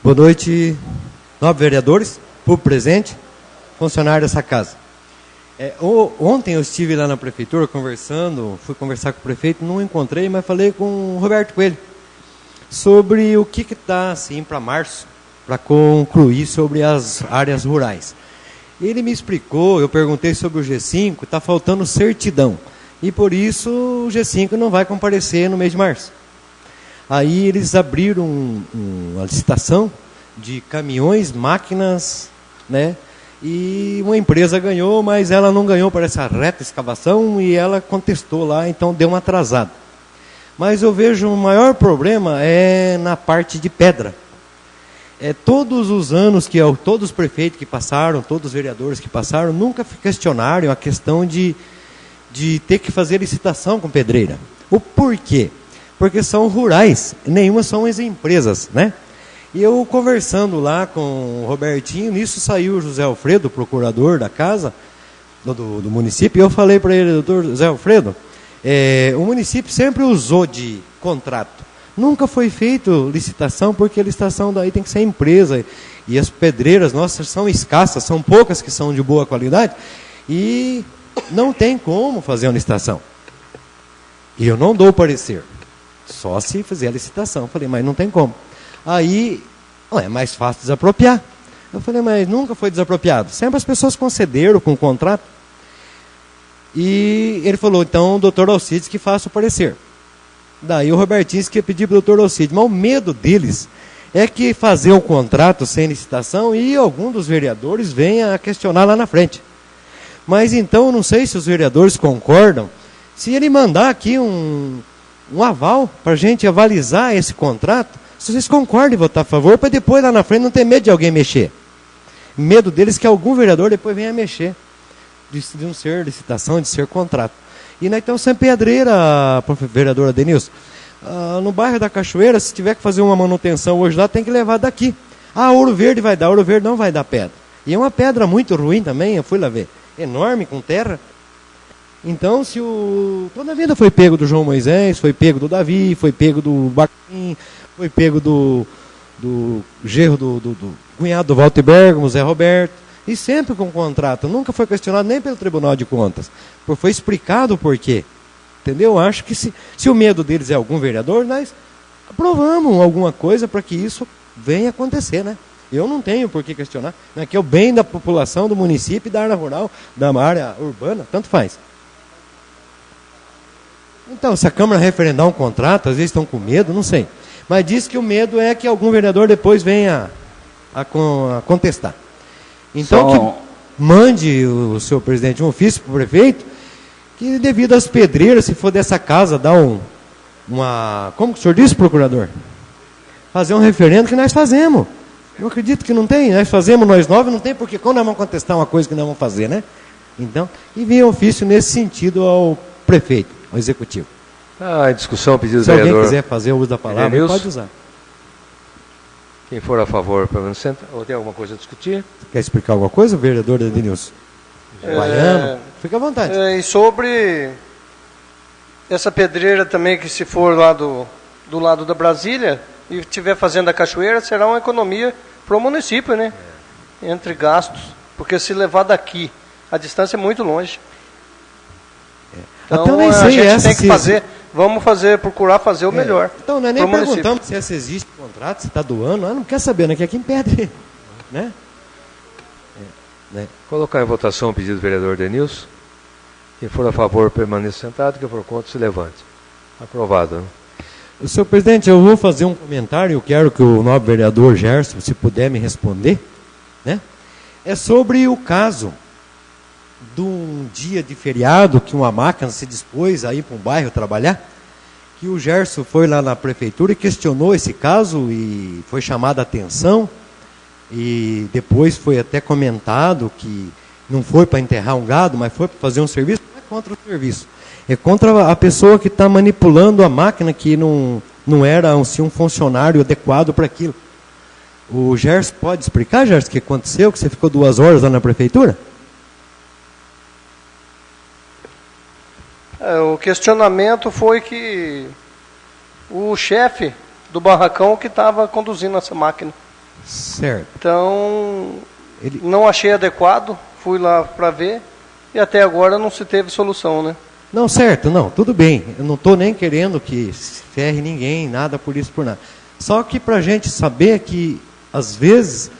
Boa noite, nobres vereadores, público presente, funcionário dessa casa. Ontem eu estive lá na prefeitura conversando, fui conversar com o prefeito, não encontrei, mas falei com o Roberto Coelho sobre o que está assim para março, para concluir sobre as áreas rurais. Ele me explicou, eu perguntei sobre o G5, está faltando certidão. E por isso o G5 não vai comparecer no mês de março. Aí eles abriram uma licitação de caminhões, máquinas, né? E uma empresa ganhou, mas ela não ganhou para essa reta escavação e ela contestou lá, então deu uma atrasada. Mas eu vejo o maior problema é na parte de pedra. Todos os anos todos os prefeitos que passaram, todos os vereadores que passaram, nunca questionaram a questão de ter que fazer licitação com pedreira. O porquê? porque são rurais, nenhuma são as empresas, né? E eu conversando lá com o Robertinho, nisso saiu o José Alfredo, procurador da casa, do município, e eu falei para ele, doutor José Alfredo, o município sempre usou de contrato. Nunca foi feito licitação, porque a licitação daí tem que ser empresa. E as pedreiras nossas são escassas, são poucas que são de boa qualidade, e não tem como fazer uma licitação. E eu não dou parecer, só se fizer a licitação. Eu falei, mas não tem como. Aí, é mais fácil desapropriar. Eu falei, mas nunca foi desapropriado. Sempre as pessoas concederam com o contrato. E ele falou, então o doutor Alcides que faça o parecer. Daí o Robertinho disse que ia pedir para o doutor Alcides. Mas o medo deles é que fazer o contrato sem licitação e algum dos vereadores venha a questionar lá na frente. Mas então, não sei se os vereadores concordam, se ele mandar aqui um aval para a gente avalizar esse contrato, se vocês concordam em votar a favor, para depois lá na frente não ter medo de alguém mexer. Medo deles que algum vereador depois venha mexer, de não ser licitação, de ser contrato. E nós estamos sem pedreira, vereadora Denilson. No bairro da Cachoeira, se tiver que fazer uma manutenção hoje lá, tem que levar daqui. Ouro Verde vai dar, Ouro Verde não vai dar pedra. E é uma pedra muito ruim também, eu fui lá ver. Enorme, com terra. Então, toda a vida foi pego do João Moisés, foi pego do Davi, foi pego do Baquim, foi pego do genro do cunhado do Walter Bergamo, Zé Roberto, e sempre com contrato. Nunca foi questionado nem pelo Tribunal de Contas. Foi explicado o porquê. Entendeu? Acho que se o medo deles é algum vereador, nós aprovamos alguma coisa para que isso venha acontecer, né? Eu não tenho por que questionar. Aqui é o bem da população, do município, da área rural, da área urbana, tanto faz. Então, se a Câmara referendar um contrato, às vezes estão com medo, não sei. Mas diz que o medo é que algum vereador depois venha a contestar. Então, que mande o senhor presidente um ofício para o prefeito, que devido às pedreiras, se for dessa casa, dá como que o senhor disse, procurador? Fazer um referendo que nós fazemos. Eu acredito que não tem, nós fazemos, nós 9, não tem, porque quando nós vamos contestar uma coisa que nós vamos fazer, né? Então, envia um ofício nesse sentido ao prefeito, ao executivo. A discussão, pedido do vereador. Se alguém quiser fazer o uso da palavra, pode usar. Quem for a favor, pelo menos senta. Ou tem alguma coisa a discutir? Quer explicar alguma coisa, vereador Edenilson? Baiano? Fica à vontade. E sobre essa pedreira também, que se for lá do lado da Brasília e estiver fazendo a Cachoeira, será uma economia para o município, né? Entre gastos. Porque se levar daqui, a distância é muito longe. Então, nem sei, a gente tem que fazer, vamos procurar fazer o melhor. Então, nós nem perguntamos se essa existe contrato, se está doando, não quer saber, né? Que aqui em Pedra, né? Colocar em votação o pedido do vereador Denilson. Quem for a favor, permaneça sentado. Quem for contra, se levante. Aprovado. Né? Senhor presidente, eu vou fazer um comentário, eu quero que o nobre vereador Gerson, se puder me responder, né? É sobre o caso de um dia de feriado que uma máquina se dispôs a ir para um bairro trabalhar, que o Gerson foi lá na prefeitura e questionou esse caso e foi chamada a atenção, e depois foi até comentado que não foi para enterrar um gado, mas foi para fazer um serviço. Não é contra o serviço, é contra a pessoa que está manipulando a máquina, que não era assim, um funcionário adequado para aquilo. O Gerson pode explicar, Gerson, o que aconteceu, que você ficou 2 horas lá na prefeitura? O questionamento foi que o chefe do barracão que estava conduzindo essa máquina. Certo. Então, não achei adequado, fui lá para ver, e até agora não se teve solução, né? Não, certo, não, tudo bem. Eu não estou nem querendo que se ferre ninguém, nada por isso, por nada. Só que para a gente saber que, às vezes,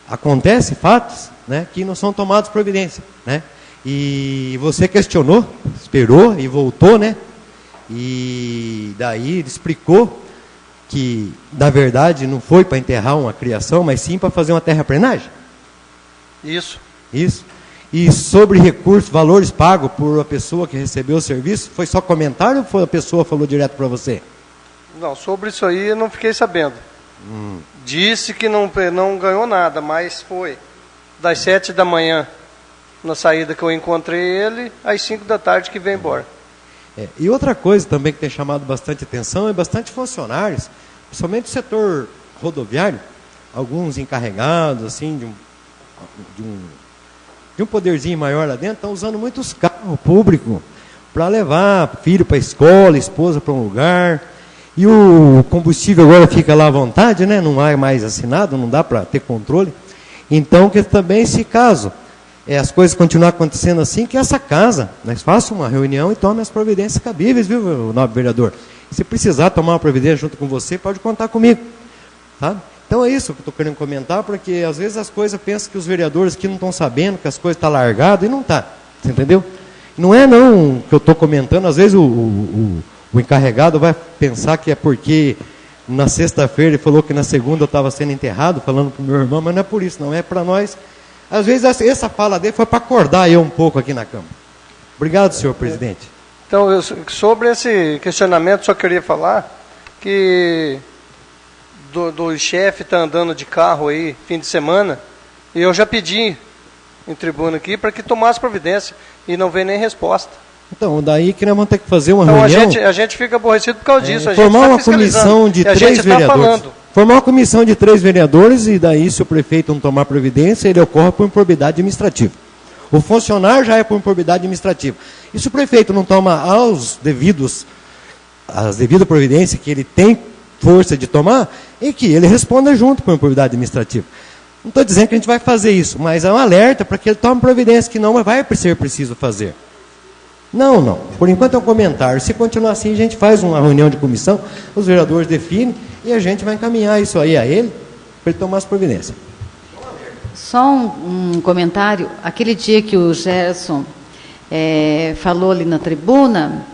acontece fatos, né, que não são tomados providência, né? E você questionou, esperou e voltou, né? E daí ele explicou que, na verdade, não foi para enterrar uma criação, mas sim para fazer uma terraplenagem. Isso. Isso. E sobre recursos, valores pagos por a pessoa que recebeu o serviço, foi só comentário ou a pessoa falou direto para você? Não, sobre isso aí eu não fiquei sabendo. Disse que não ganhou nada, mas foi das 7 da manhã, na saída que eu encontrei ele, às 5 da tarde que veio embora. E outra coisa também que tem chamado bastante atenção é bastante funcionários, principalmente do setor rodoviário, alguns encarregados assim, de um poderzinho maior lá dentro, estão usando muitos carros públicos para levar filho para a escola, esposa para um lugar. E o combustível agora fica lá à vontade, né? Não é mais assinado, não dá para ter controle. Então, que também, se caso as coisas continuarem acontecendo assim, que essa casa, nós façamos uma reunião e tome as providências cabíveis, viu, nobre vereador? Se precisar tomar uma providência junto com você, pode contar comigo. Tá? Então é isso que eu estou querendo comentar, porque às vezes as coisas pensam que os vereadores aqui não estão sabendo que as coisas estão largadas, e não está. Você entendeu? Não é não que eu estou comentando, às vezes o encarregado vai pensar que é porque na sexta-feira ele falou que na segunda eu estava sendo enterrado, falando para o meu irmão, mas não é por isso, não, é para nós. Às vezes essa fala dele foi para acordar eu um pouco aqui na Câmara. Obrigado, senhor presidente. Então, sobre esse questionamento, só queria falar que do chefe está andando de carro aí, fim de semana, e eu já pedi em tribuna aqui para que tomasse providência, e não veio nem resposta. Então, daí que nós vamos ter que fazer uma então, reunião. A gente fica aborrecido por causa disso. Formar uma comissão de 3 vereadores. Formar uma comissão de 3 vereadores e daí, se o prefeito não tomar providência, ele ocorre por improbidade administrativa. O funcionário já é por improbidade administrativa. E se o prefeito não toma as devidas providências que ele tem força de tomar, é que ele responda junto por improbidade administrativa. Não estou dizendo que a gente vai fazer isso, mas é um alerta para que ele tome providência, que não vai ser preciso fazer. Não. Por enquanto é um comentário. Se continuar assim, a gente faz uma reunião de comissão, os vereadores definem e a gente vai encaminhar isso aí a ele, para ele tomar as providências. Só um comentário. Aquele dia que o Gerson falou ali na tribuna,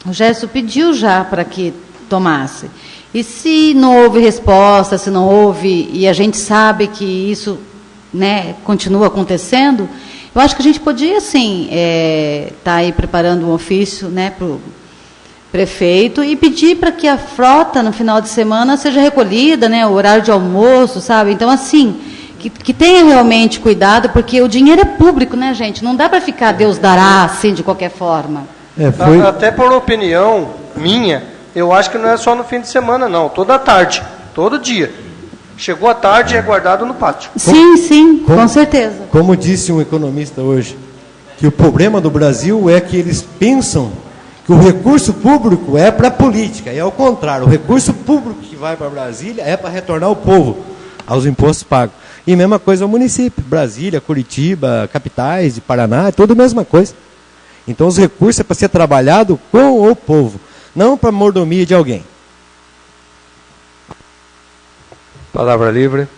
o Gerson pediu já para que tomasse. E se não houve resposta, se não houve, e a gente sabe que isso, né, continua acontecendo, eu acho que a gente podia, sim, tá aí preparando um ofício, né, para o prefeito e pedir para que a frota no final de semana seja recolhida, né, o horário de almoço, sabe? Então, assim, que tenha realmente cuidado, porque o dinheiro é público, né, gente? Não dá para ficar Deus dará, assim, de qualquer forma. Até por opinião minha, eu acho que não é só no fim de semana, não. Toda tarde, todo dia. Chegou a tarde, é guardado no pátio. Sim, com certeza. Como disse um economista hoje, que o problema do Brasil é que eles pensam que o recurso público é para a política. E ao contrário, o recurso público que vai para Brasília é para retornar ao povo, aos impostos pagos. E mesma coisa ao município. Brasília, Curitiba, capitais de Paraná, é tudo a mesma coisa. Então os recursos é para ser trabalhado com o povo, não para a mordomia de alguém. Palavra livre.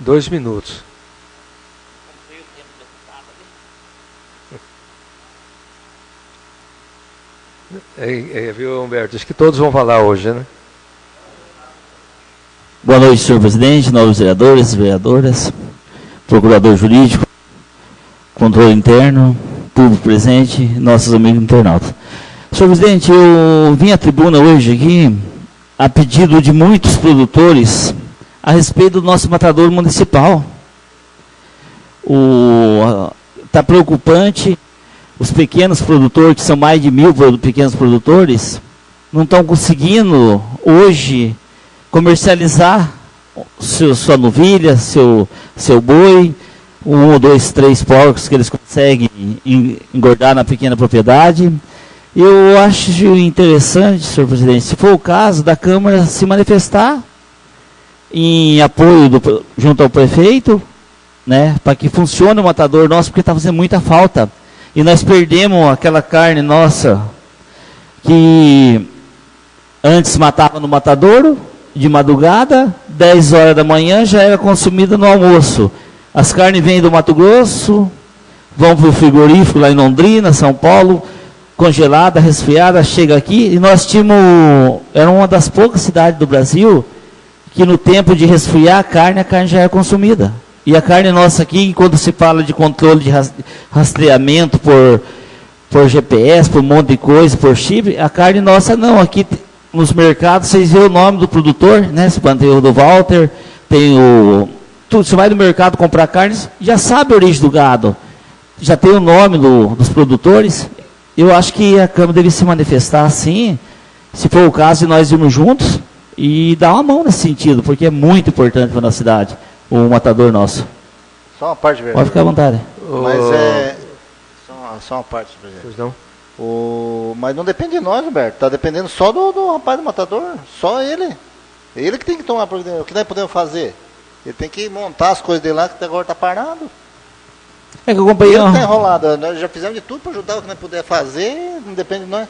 Dois minutos. Viu, Humberto? Acho que todos vão falar hoje, né? Boa noite, senhor presidente, novos vereadores, vereadoras, procurador jurídico, controle interno, público presente, nossos amigos internautas. Senhor presidente, eu vim à tribuna hoje aqui a pedido de muitos produtores a respeito do nosso matadouro municipal. Está preocupante, os pequenos produtores, que são mais de 1.000 pequenos produtores, não estão conseguindo hoje comercializar sua novilha, seu boi, 1 ou 2, 3 porcos que eles conseguem engordar na pequena propriedade. Eu acho interessante, senhor presidente, se for o caso, da Câmara se manifestar em apoio junto ao prefeito, né, para que funcione o matador nosso, porque está fazendo muita falta. E nós perdemos aquela carne nossa que antes matava no matadouro, de madrugada, 10 horas da manhã já era consumida no almoço. As carnes vêm do Mato Grosso, vão para o frigorífico lá em Londrina, São Paulo, congelada, resfriada, chega aqui, e nós tínhamos, era uma das poucas cidades do Brasil, que no tempo de resfriar a carne já é consumida. E a carne nossa aqui, quando se fala de controle de rastreamento por GPS, por um monte de coisa, por chip, a carne nossa não, aqui nos mercados, vocês veem o nome do produtor, né? Tem o do Walter, tem Você vai no mercado comprar carnes, já sabe a origem do gado, já tem o nome dos produtores. Eu acho que a Câmara deve se manifestar assim, se for o caso, de nós irmos juntos e dar uma mão nesse sentido, porque é muito importante para a nossa cidade, o matador nosso. Só uma parte, vereador. Pode ficar à vontade. Mas é... Só uma parte, presidente. Pois não? Mas não depende de nós, Humberto. Está dependendo só do rapaz do matador. Só ele. Ele que tem que tomar providência. O que nós podemos fazer? Ele tem que montar as coisas dele lá, que agora está parado. É que eu acompanhei. Ele está enrolado. Nós já fizemos de tudo para ajudar o que nós puder fazer. Não depende de nós.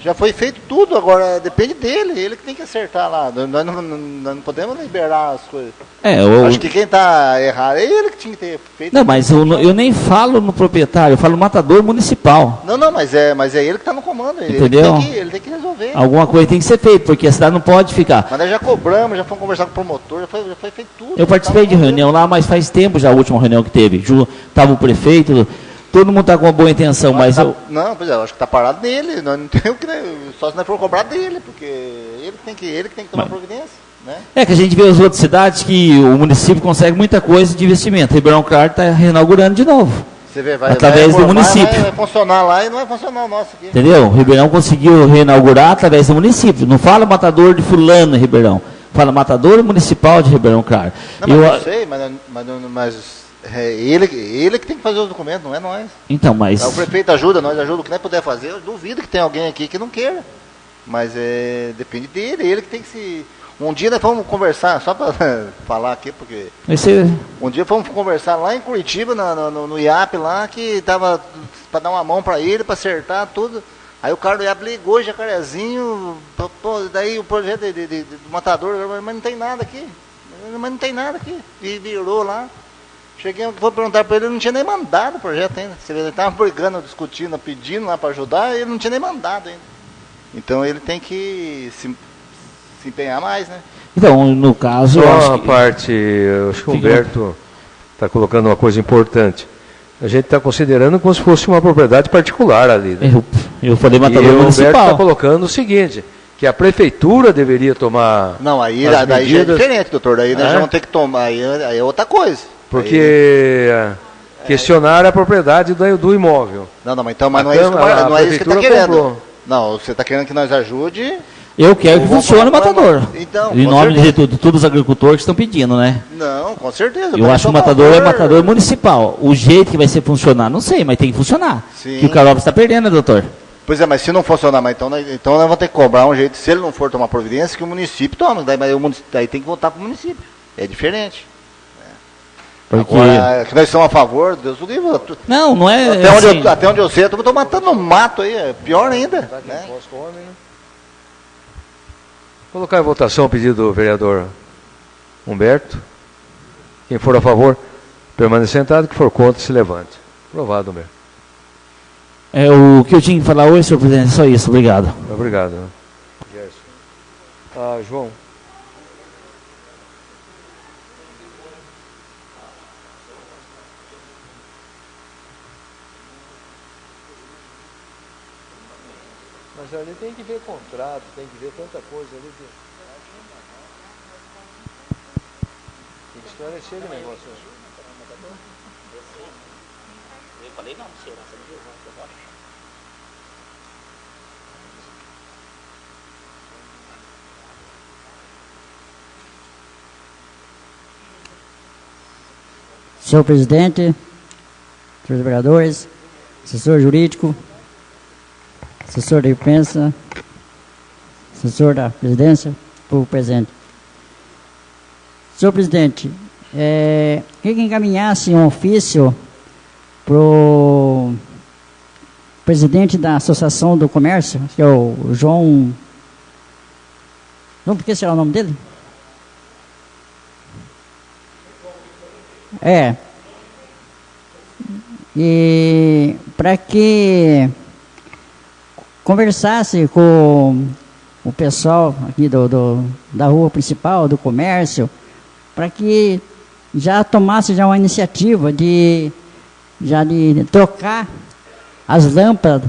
Já foi feito tudo, agora depende dele. Ele que tem que acertar lá. Nós não podemos liberar as coisas. Acho que quem está errado é ele que tinha que ter feito. Não, mas eu nem falo no proprietário, eu falo no matador municipal. Não, mas é ele que está no comando. Entendeu? Ele tem que resolver. Alguma coisa tem que ser feita, porque a cidade não pode ficar. Mas nós já cobramos, já fomos conversar com o promotor, já foi feito tudo. Eu participei de reunião lá, mas faz tempo já a última reunião que teve. Estava o prefeito, todo mundo está com uma boa intenção, mas eu... Não, pois é, eu acho que está parado nele, nós não tem o que, só se nós for cobrar dele, porque ele que tem que tomar providência. Né? É que a gente vê as outras cidades que o município consegue muita coisa de investimento. Ribeirão Claro está reinaugurando de novo. Você vê, através do município. Vai funcionar lá e não vai funcionar o nosso aqui. Entendeu? O Ribeirão conseguiu reinaugurar através do município. Não fala matador de fulano em Ribeirão. Fala matador municipal de Ribeirão Claro. Não, mas eu sei, mas ele que tem que fazer os documentos, não é nós. Então, mas... O prefeito ajuda, nós ajudamos o que nós puder fazer. Eu duvido que tenha alguém aqui que não queira. Mas depende dele, ele que tem que se... Um dia nós fomos conversar, só para falar aqui, porque... Um dia fomos conversar lá em Curitiba, no IAP lá, que tava para dar uma mão para ele, para acertar tudo. Aí o cara do IAP ligou, Jacarezinho, daí o projeto do matador, mas não tem nada aqui. E virou lá. Cheguei, vou perguntar para ele não tinha nem mandado o projeto ainda. Ele estava brigando, discutindo, pedindo lá para ajudar, e ele não tinha nem mandado ainda. Então ele tem que se empenhar mais, né? Então, no caso... Só acho que o Humberto está colocando uma coisa importante. A gente está considerando como se fosse uma propriedade particular ali. Né? Eu falei matador municipal. E o Humberto está colocando o seguinte, que a prefeitura deveria tomar... Não, daí já é diferente, doutor. Daí nós já vamos ter que tomar, aí é outra coisa. Porque questionar a propriedade do imóvel. Não, mas não é isso que está querendo. Não, você está querendo que nós ajude... Eu quero que funcione o matador. Então, em nome de todos os agricultores que estão pedindo, né? Não, com certeza. Eu acho que o matador é matador municipal. O jeito que vai ser funcionar, não sei, mas tem que funcionar. Sim. Que o Carópolis está perdendo, né, doutor? Pois é, mas se não funcionar, então nós vamos ter que cobrar um jeito, se ele não for tomar providência, que o município toma. Daí tem que voltar para o município. É diferente. Porque... Agora, que nós somos a favor, Deus o livre. Não é... Até onde eu sei, eu estou matando no mato aí, é pior ainda. Né? Colocar em votação o pedido do vereador Humberto. Quem for a favor, permaneça sentado. Que for contra, se levante. Aprovado, Humberto. O que eu tinha que falar hoje, senhor presidente, só isso. Obrigado. Obrigado. João. Mas ali tem que ver contrato, tem que ver tanta coisa ali. Tem que esclarecer o negócio. Eu falei não, segurança não viu, agora. Senhor presidente, senhores vereadores, assessor jurídico, assessor da imprensa, assessor da presidência, povo presente. Senhor presidente, queria que encaminhasse um ofício para o presidente da Associação do Comércio, que é o João... João, por que será o nome dele? E para que conversasse com o pessoal aqui da rua principal, do comércio, para que já tomasse uma iniciativa de trocar as lâmpadas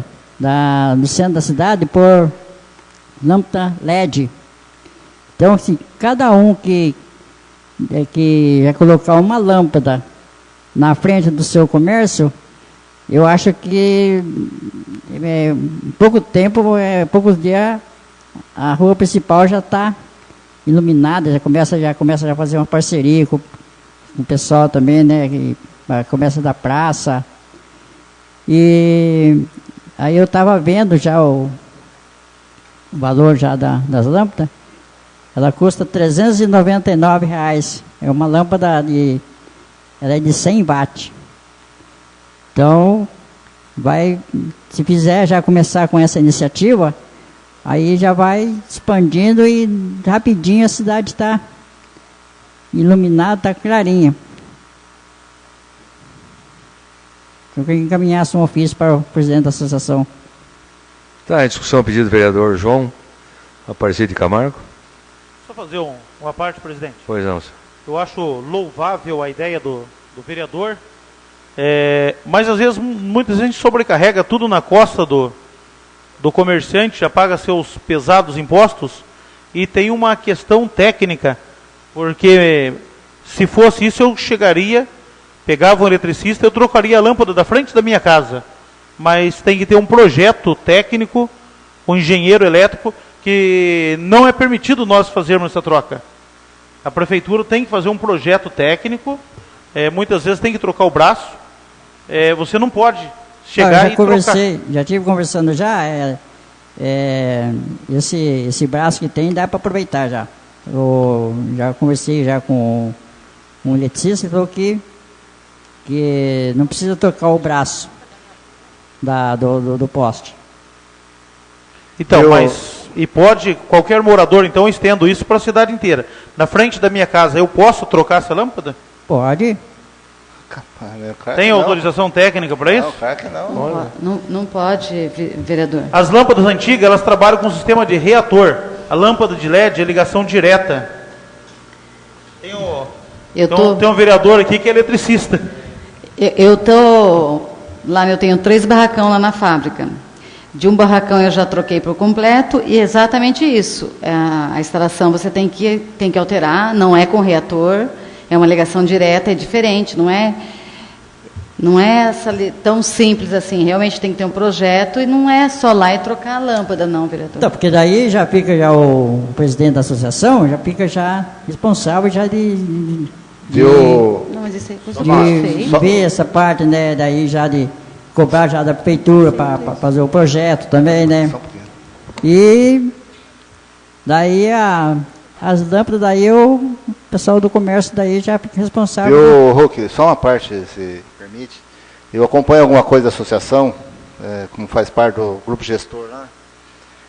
do centro da cidade por lâmpada LED. Então, assim, cada um que que é colocar uma lâmpada na frente do seu comércio, eu acho que em pouco tempo, poucos dias, a rua principal já está iluminada, já começa a fazer uma parceria com o pessoal também, né? Que começa da praça. E aí eu estava vendo já o valor já das lâmpadas. Ela custa R$399. É uma lâmpada ela é de 100 watts. Então, se fizer já começar com essa iniciativa, aí já vai expandindo e rapidinho a cidade está iluminada, está clarinha. Eu queria encaminhasse um ofício para o presidente da associação. Tá, em discussão, pedido do vereador João Aparecido de Camargo. Só fazer uma parte, presidente. Pois não, senhor. Eu acho louvável a ideia do vereador, mas às vezes, muitas vezes a gente sobrecarrega tudo na costa do comerciante, já paga seus pesados impostos, e tem uma questão técnica, porque se fosse isso eu chegaria, pegava um eletricista, eu trocaria a lâmpada da frente da minha casa, mas tem que ter um projeto técnico, um engenheiro elétrico, que não é permitido nós fazermos essa troca. A prefeitura tem que fazer um projeto técnico, muitas vezes tem que trocar o braço, você não pode chegar e trocar. Já estive conversando esse braço que tem dá para aproveitar já. Eu já conversei já com um eletricista, falou que não precisa trocar o braço do poste. Então, e pode, qualquer morador, então, eu estendo isso para a cidade inteira. Na frente da minha casa, eu posso trocar essa lâmpada? Pode. Tem autorização técnica para isso? Não, claro que não. Não pode, vereador. As lâmpadas antigas, elas trabalham com um sistema de reator. A lâmpada de LED é ligação direta. Tem um vereador aqui que é eletricista. Lá eu tenho 3 barracão lá na fábrica. De um barracão eu já troquei por completo e é exatamente isso. A instalação você tem que alterar, não é com reator, é uma ligação direta, é diferente, não é tão simples assim. Realmente tem que ter um projeto e não é só lá e trocar a lâmpada, não, vereador. Então, porque daí já fica o presidente da associação, já fica responsável já de ver essa parte, né, daí já de cobrar já da prefeitura para fazer o projeto também, né? E daí as lâmpadas, daí o pessoal do comércio daí já fica responsável. Roque, só uma parte, se permite. Eu acompanho alguma coisa da associação, como faz parte do grupo gestor lá.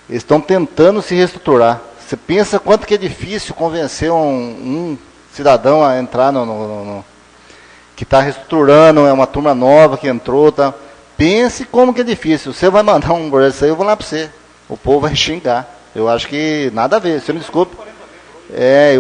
Eles estão tentando se reestruturar. Você pensa quanto que é difícil convencer um cidadão a entrar que está reestruturando, é uma turma nova que entrou, tá? Pense como que é difícil. Você vai mandar um projeto aí, eu vou lá para você. O povo vai xingar. Eu acho que nada a ver, você me desculpe.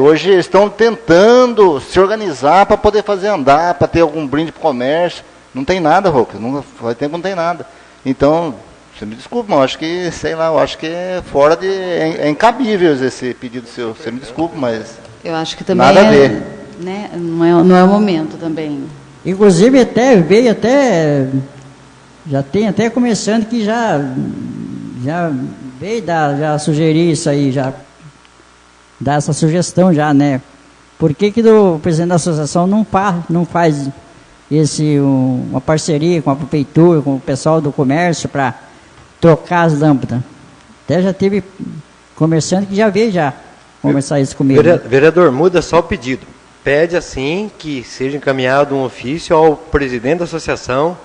Hoje eles estão tentando se organizar para poder fazer andar, para ter algum brinde para o comércio. Não tem nada, Roque. Faz tempo que não tem nada. Então, você me desculpe, mas eu acho que, sei lá, eu acho que é fora de... É incabível esse pedido seu. Você me desculpe, mas... Eu acho que também nada a ver. Né, não é o momento também. Inclusive já tem até começando que já veio já sugerir isso aí, já dar essa sugestão já, né? Por que o presidente da associação não faz uma parceria com a prefeitura, com o pessoal do comércio para trocar as lâmpadas? Até já teve comerciante que já veio conversar isso comigo. Vereador, muda só o pedido. Pede assim que seja encaminhado um ofício ao presidente da associação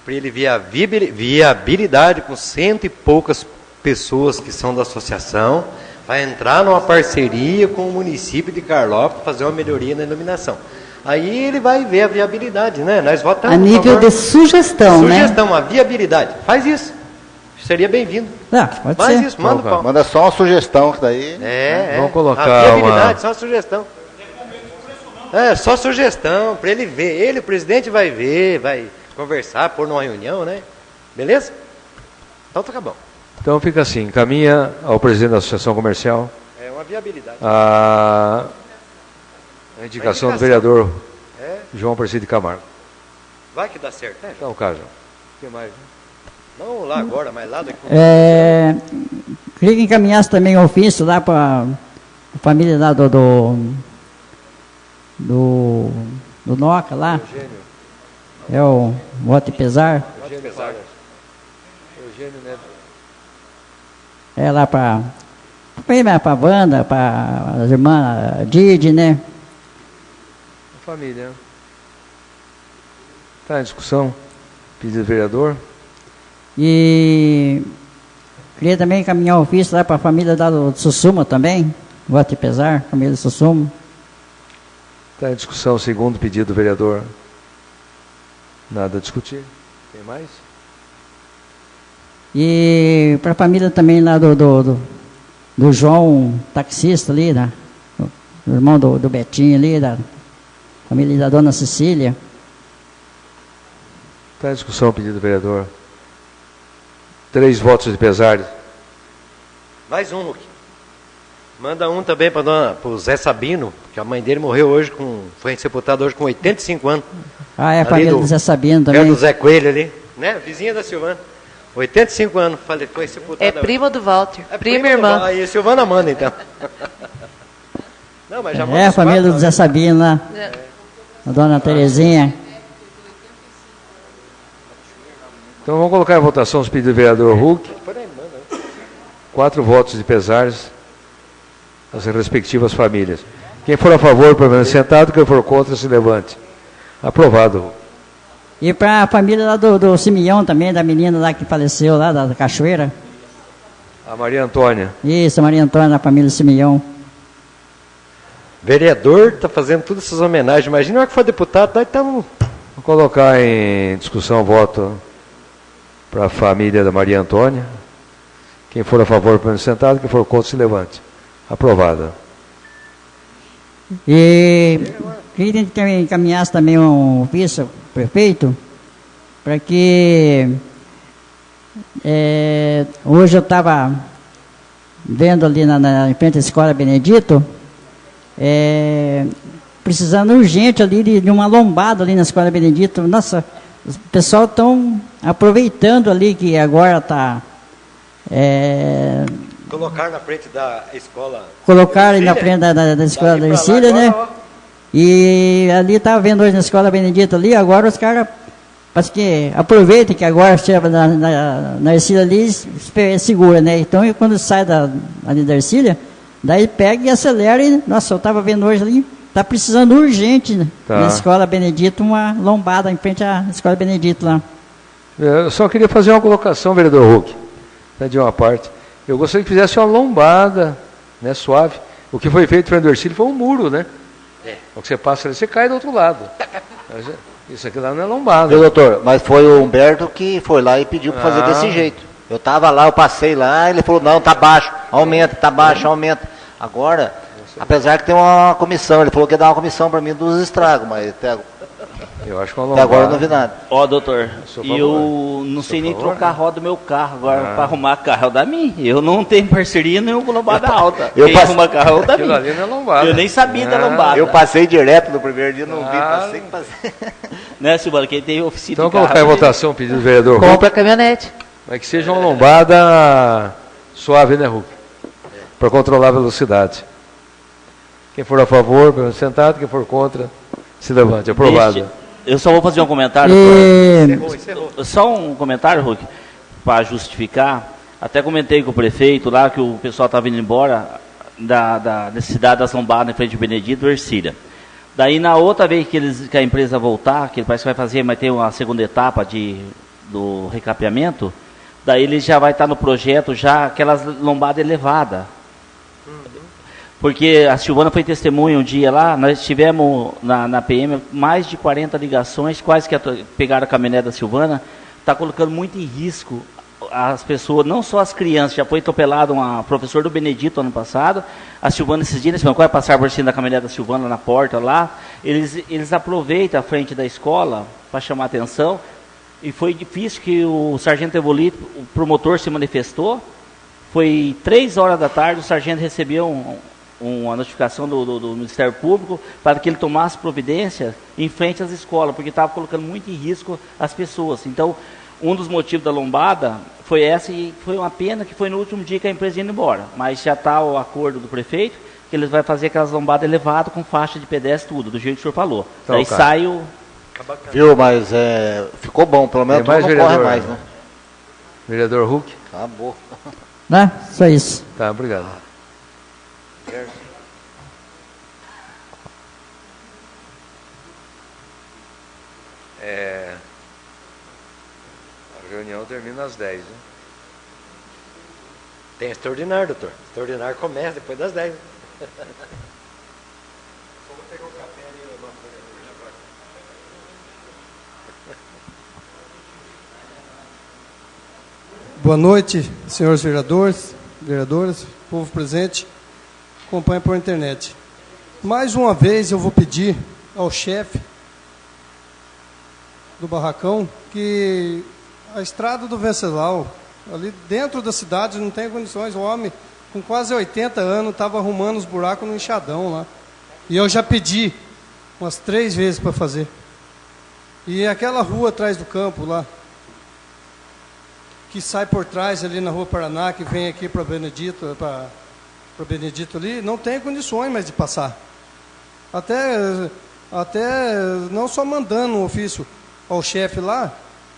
para ele ver a viabilidade com 100 e poucas pessoas que são da associação, vai entrar numa parceria com o município de Carlópolis para fazer uma melhoria na iluminação. Aí ele vai ver a viabilidade, né? Nós votamos a nível de sugestão, né? Sugestão, a viabilidade. Faz isso. Seria bem-vindo. Pode Faz ser. isso, manda. Manda só uma sugestão que daí... Vamos colocar a viabilidade, só uma sugestão. Só sugestão, para ele ver. Ele, o presidente, vai ver, vai conversar, pôr numa reunião, né? Beleza? Então tá bom. Então fica assim, encaminha ao presidente da Associação Comercial uma viabilidade. A indicação do vereador João Aparecido de Camargo. Vai que dá certo, né? Então, Cássio. O que mais? Não lá agora, mas lá daqui. Queria que encaminhasse também um ofício lá para a família lá do Noca lá. Eugênio. É o voto e pesar. Eugênio Neto. É lá para a Wanda, para as irmãs Didi, né? A família. Está em discussão. Pedido do vereador. E queria também encaminhar o ofício lá para a família do Sussuma também. Voto e pesar, família do Sussuma. Está em discussão, segundo pedido do vereador. Nada a discutir. Tem mais? E para a família também lá do João, taxista ali, do irmão do Betinho ali, da família da dona Cecília. Está em discussão o pedido do vereador. 3 votos de pesar. Mais um, Luque. Manda um também para o Zé Sabino, que a mãe dele morreu hoje, foi sepultada hoje com 85 anos. Ah, é a família do Zé Sabino também. É do Zé Coelho ali, né? Vizinha da Silvana. 85 anos, foi sepultada. É prima do Walter, É prima e irmã. Aí a Silvana manda, então. Não, mas já É a família do Zé Sabino lá. A dona Terezinha. Então vamos colocar em votação os pedidos do vereador Huck. 4 votos de pesares às respectivas famílias. Quem for a favor, permaneça sentado. Quem for contra, se levante. Aprovado. E para a família lá do Simeão também, da menina lá que faleceu lá, da Cachoeira. A Maria Antônia. Isso, a Maria Antônia, da família Simeão. Vereador está fazendo todas essas homenagens. Imagina na hora que for deputado, nós estamos... Vou colocar em discussão o voto para a família da Maria Antônia. Quem for a favor, permaneça sentado. Quem for contra, se levante. Aprovada. E queria que encaminhasse também um vice-prefeito para que hoje eu estava vendo ali em frente à Escola Benedito, precisando urgente ali de uma lombada ali na Escola Benedito. Nossa, o pessoal estão aproveitando ali que agora está... Colocar na frente da escola... Colocar ali na frente da Escola da Ercília, né? E ali estava vendo hoje na Escola Benedito ali, agora os caras, parece que aproveitam que agora chega na Ercília ali, segura, né? Então, quando sai ali da Ercília, daí pega e acelera e, nossa, eu estava vendo hoje ali, está precisando urgente, né? Na Escola Benedito, uma lombada em frente à Escola Benedito lá. Eu só queria fazer uma colocação, vereador Huck, de uma parte. Eu gostaria que fizesse uma lombada, né, suave. O que foi feito para o Ercílio foi um muro, né? O que você passa ali, você cai do outro lado. Isso aqui lá não é lombada. Meu doutor, mas foi o Humberto que foi lá e pediu para fazer desse jeito. Eu estava lá, eu passei lá, ele falou, não, tá baixo, aumenta, tá baixo, aumenta. Agora, apesar que tem uma comissão, ele falou que ia dar uma comissão para mim dos estragos, mas eu acho que uma até agora eu não vi nada. Ó, doutor, eu não sei nem trocar a roda do meu carro agora para arrumar carro, é o da mim. Eu não tenho parceria nenhuma com lombada alta. Quem arruma carro é o da mim. Ali não é lombada. Eu nem sabia da lombada. Eu passei direto no primeiro dia, não vi, passei. Né, Silvana, quem tem oficina então, de carro... Então, colocar em votação o pedido do vereador Huck. Compra a caminhonete. Mas que seja uma lombada suave, né, Huck? Para controlar a velocidade. Quem for a favor, permaneça sentado. Quem for contra, se levante. Aprovado. Eu só vou fazer um comentário. Encerrou. Só um comentário, Huck, para justificar. Até comentei com o prefeito lá que o pessoal estava indo embora da necessidade das lombadas em frente ao Benedito e Ercília. Daí, na outra vez que a empresa voltar, que ele parece que vai fazer, mas tem uma segunda etapa do recapeamento, daí ele já vai estar no projeto já aquelas lombadas elevadas. Porque a Silvana foi testemunha um dia lá, nós tivemos na PM mais de 40 ligações, quase que pegaram a caminhonete da Silvana, está colocando muito em risco as pessoas, não só as crianças, já foi atropelado uma professora do Benedito ano passado, a Silvana esses dias, vai passar por cima da caminhonete da Silvana na porta lá, eles aproveitam a frente da escola para chamar atenção, e foi difícil que o sargento Evolito, o promotor se manifestou, foi 3 horas da tarde, o sargento recebeu uma notificação do Ministério Público para que ele tomasse providência em frente às escolas, porque estava colocando muito em risco as pessoas. Então, um dos motivos da lombada foi essa, e foi uma pena que foi no último dia que a empresa ia embora. Mas já está o acordo do prefeito, que eles vão fazer aquelas lombadas elevadas com faixa de pedestre, tudo, do jeito que o senhor falou. Então, daí sai o... Viu, mas ficou bom, pelo menos mais não corre mais, né? Vereador Huck? Acabou. Né? Só isso. Tá, obrigado. A reunião termina às 10, né? Tem extraordinário, doutor. Extraordinário começa depois das 10. Boa noite, senhores vereadores, vereadoras, povo presente, acompanha por internet. Mais uma vez eu vou pedir ao chefe do barracão que a estrada do Venceslau, ali dentro da cidade, não tem condições. O homem com quase 80 anos estava arrumando os buracos no enxadão lá. E eu já pedi umas 3 vezes para fazer. E aquela rua atrás do campo lá, que sai por trás ali na Rua Paraná, que vem aqui para Benedito, para Benedito ali, não tem condições mais de passar. Até não só mandando um ofício ao chefe lá,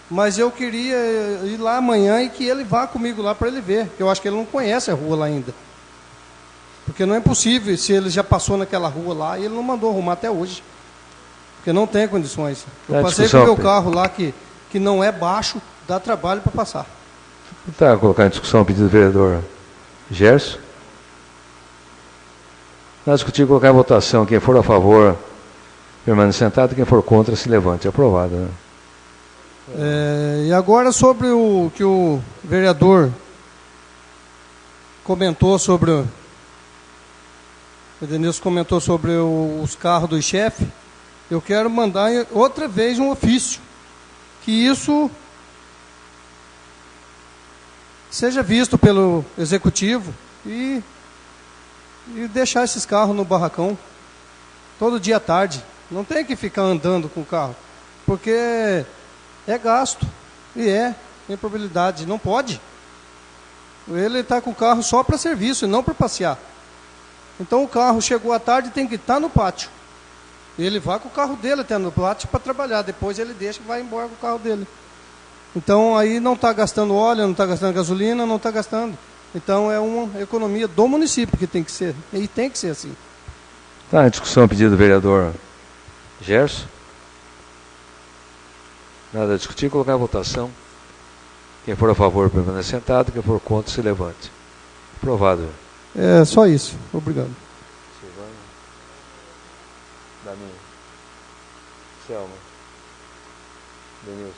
mas eu queria ir lá amanhã e que ele vá comigo lá para ele ver, que eu acho que ele não conhece a rua lá ainda. Porque não é possível, se ele já passou naquela rua lá, e ele não mandou arrumar até hoje. Porque não tem condições. Eu passei com o meu carro lá, que não é baixo, dá trabalho para passar. Tá, colocar em discussão o pedido do vereador Gerson. Nós discutimos colocar em votação. Quem for a favor, permanece sentado. Quem for contra, se levante. Aprovado, né? E agora sobre o que o vereador comentou sobre... O Edenilson comentou sobre os carros do chefe. Eu quero mandar outra vez um ofício. Que isso seja visto pelo executivo e deixar esses carros no barracão todo dia à tarde. Não tem que ficar andando com o carro, porque é gasto e tem probabilidade. Não pode. Ele está com o carro só para serviço e não para passear. Então o carro chegou à tarde, tem que estar no pátio. Ele vai com o carro dele até no pátio para trabalhar. Depois ele deixa e vai embora com o carro dele. Então aí não está gastando óleo, não está gastando gasolina, não está gastando. Então é uma economia do município que tem que ser. E tem que ser assim. Tá, em discussão, pedido do vereador Gerson. Nada a discutir, colocar em votação. Quem for a favor, permanece sentado. Quem for contra, se levante. Aprovado. É só isso. Obrigado. Silvana. Daminho. Selma. Denilson.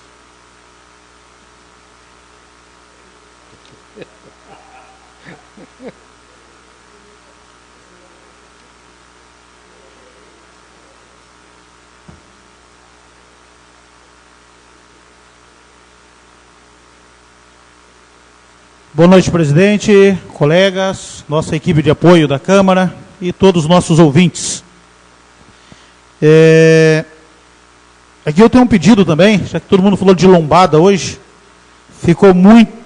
Boa noite, presidente, colegas, nossa equipe de apoio da Câmara e todos os nossos ouvintes. Aqui eu tenho um pedido também, já que todo mundo falou de lombada hoje.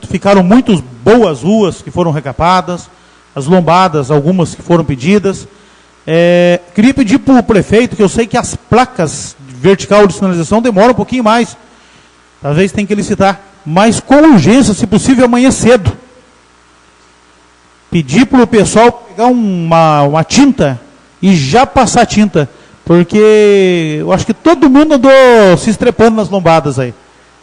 Ficaram muitas boas ruas que foram recapadas, as lombadas, algumas que foram pedidas. Queria pedir para o prefeito, que eu sei que as placas de vertical de sinalização demoram um pouquinho mais. Talvez tenha que licitar, mas com urgência, se possível, amanhã cedo. Pedir para o pessoal pegar uma tinta e já passar tinta, porque eu acho que todo mundo andou se estrepando nas lombadas aí.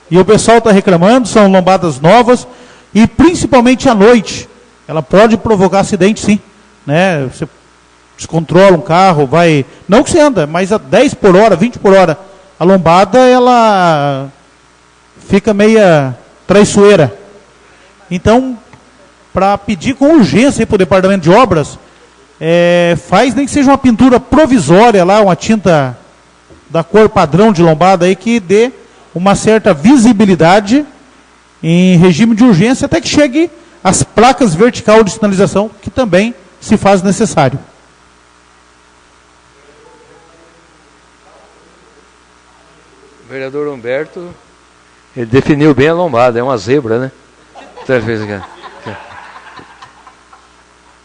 E o pessoal está reclamando, são lombadas novas, e principalmente à noite. Ela pode provocar acidente, sim. Né? Você descontrola um carro, vai... Não que você anda, mas a 10 por hora, 20 por hora. A lombada, ela fica meia traiçoeira. Então, para pedir com urgência para o Departamento de Obras, faz nem que seja uma pintura provisória lá, uma tinta da cor padrão de lombada aí, que dê uma certa visibilidade em regime de urgência, até que chegue as placas vertical de sinalização, que também se faz necessário. vereador Humberto, ele definiu bem a lombada, é uma zebra, né? Então ele fez aqui.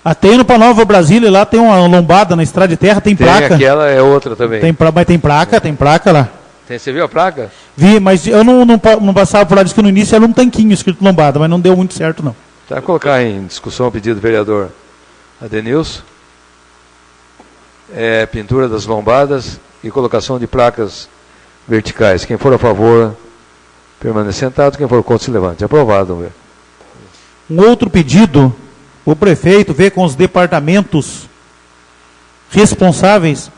Até indo para Nova Brasília, lá tem uma lombada na estrada de terra, tem placa. Aquela é outra também. Mas tem placa lá. Você viu a placa? Vi, mas eu não passava por lá, disse que no início era um tanquinho escrito lombada, mas não deu muito certo não. Tá, colocar em discussão o pedido do vereador Adenilson. Pintura das lombadas e colocação de placas verticais. Quem for a favor, permaneça sentado. Quem for contra, se levante. Aprovado, Humberto. Um outro pedido, o prefeito vê com os departamentos responsáveis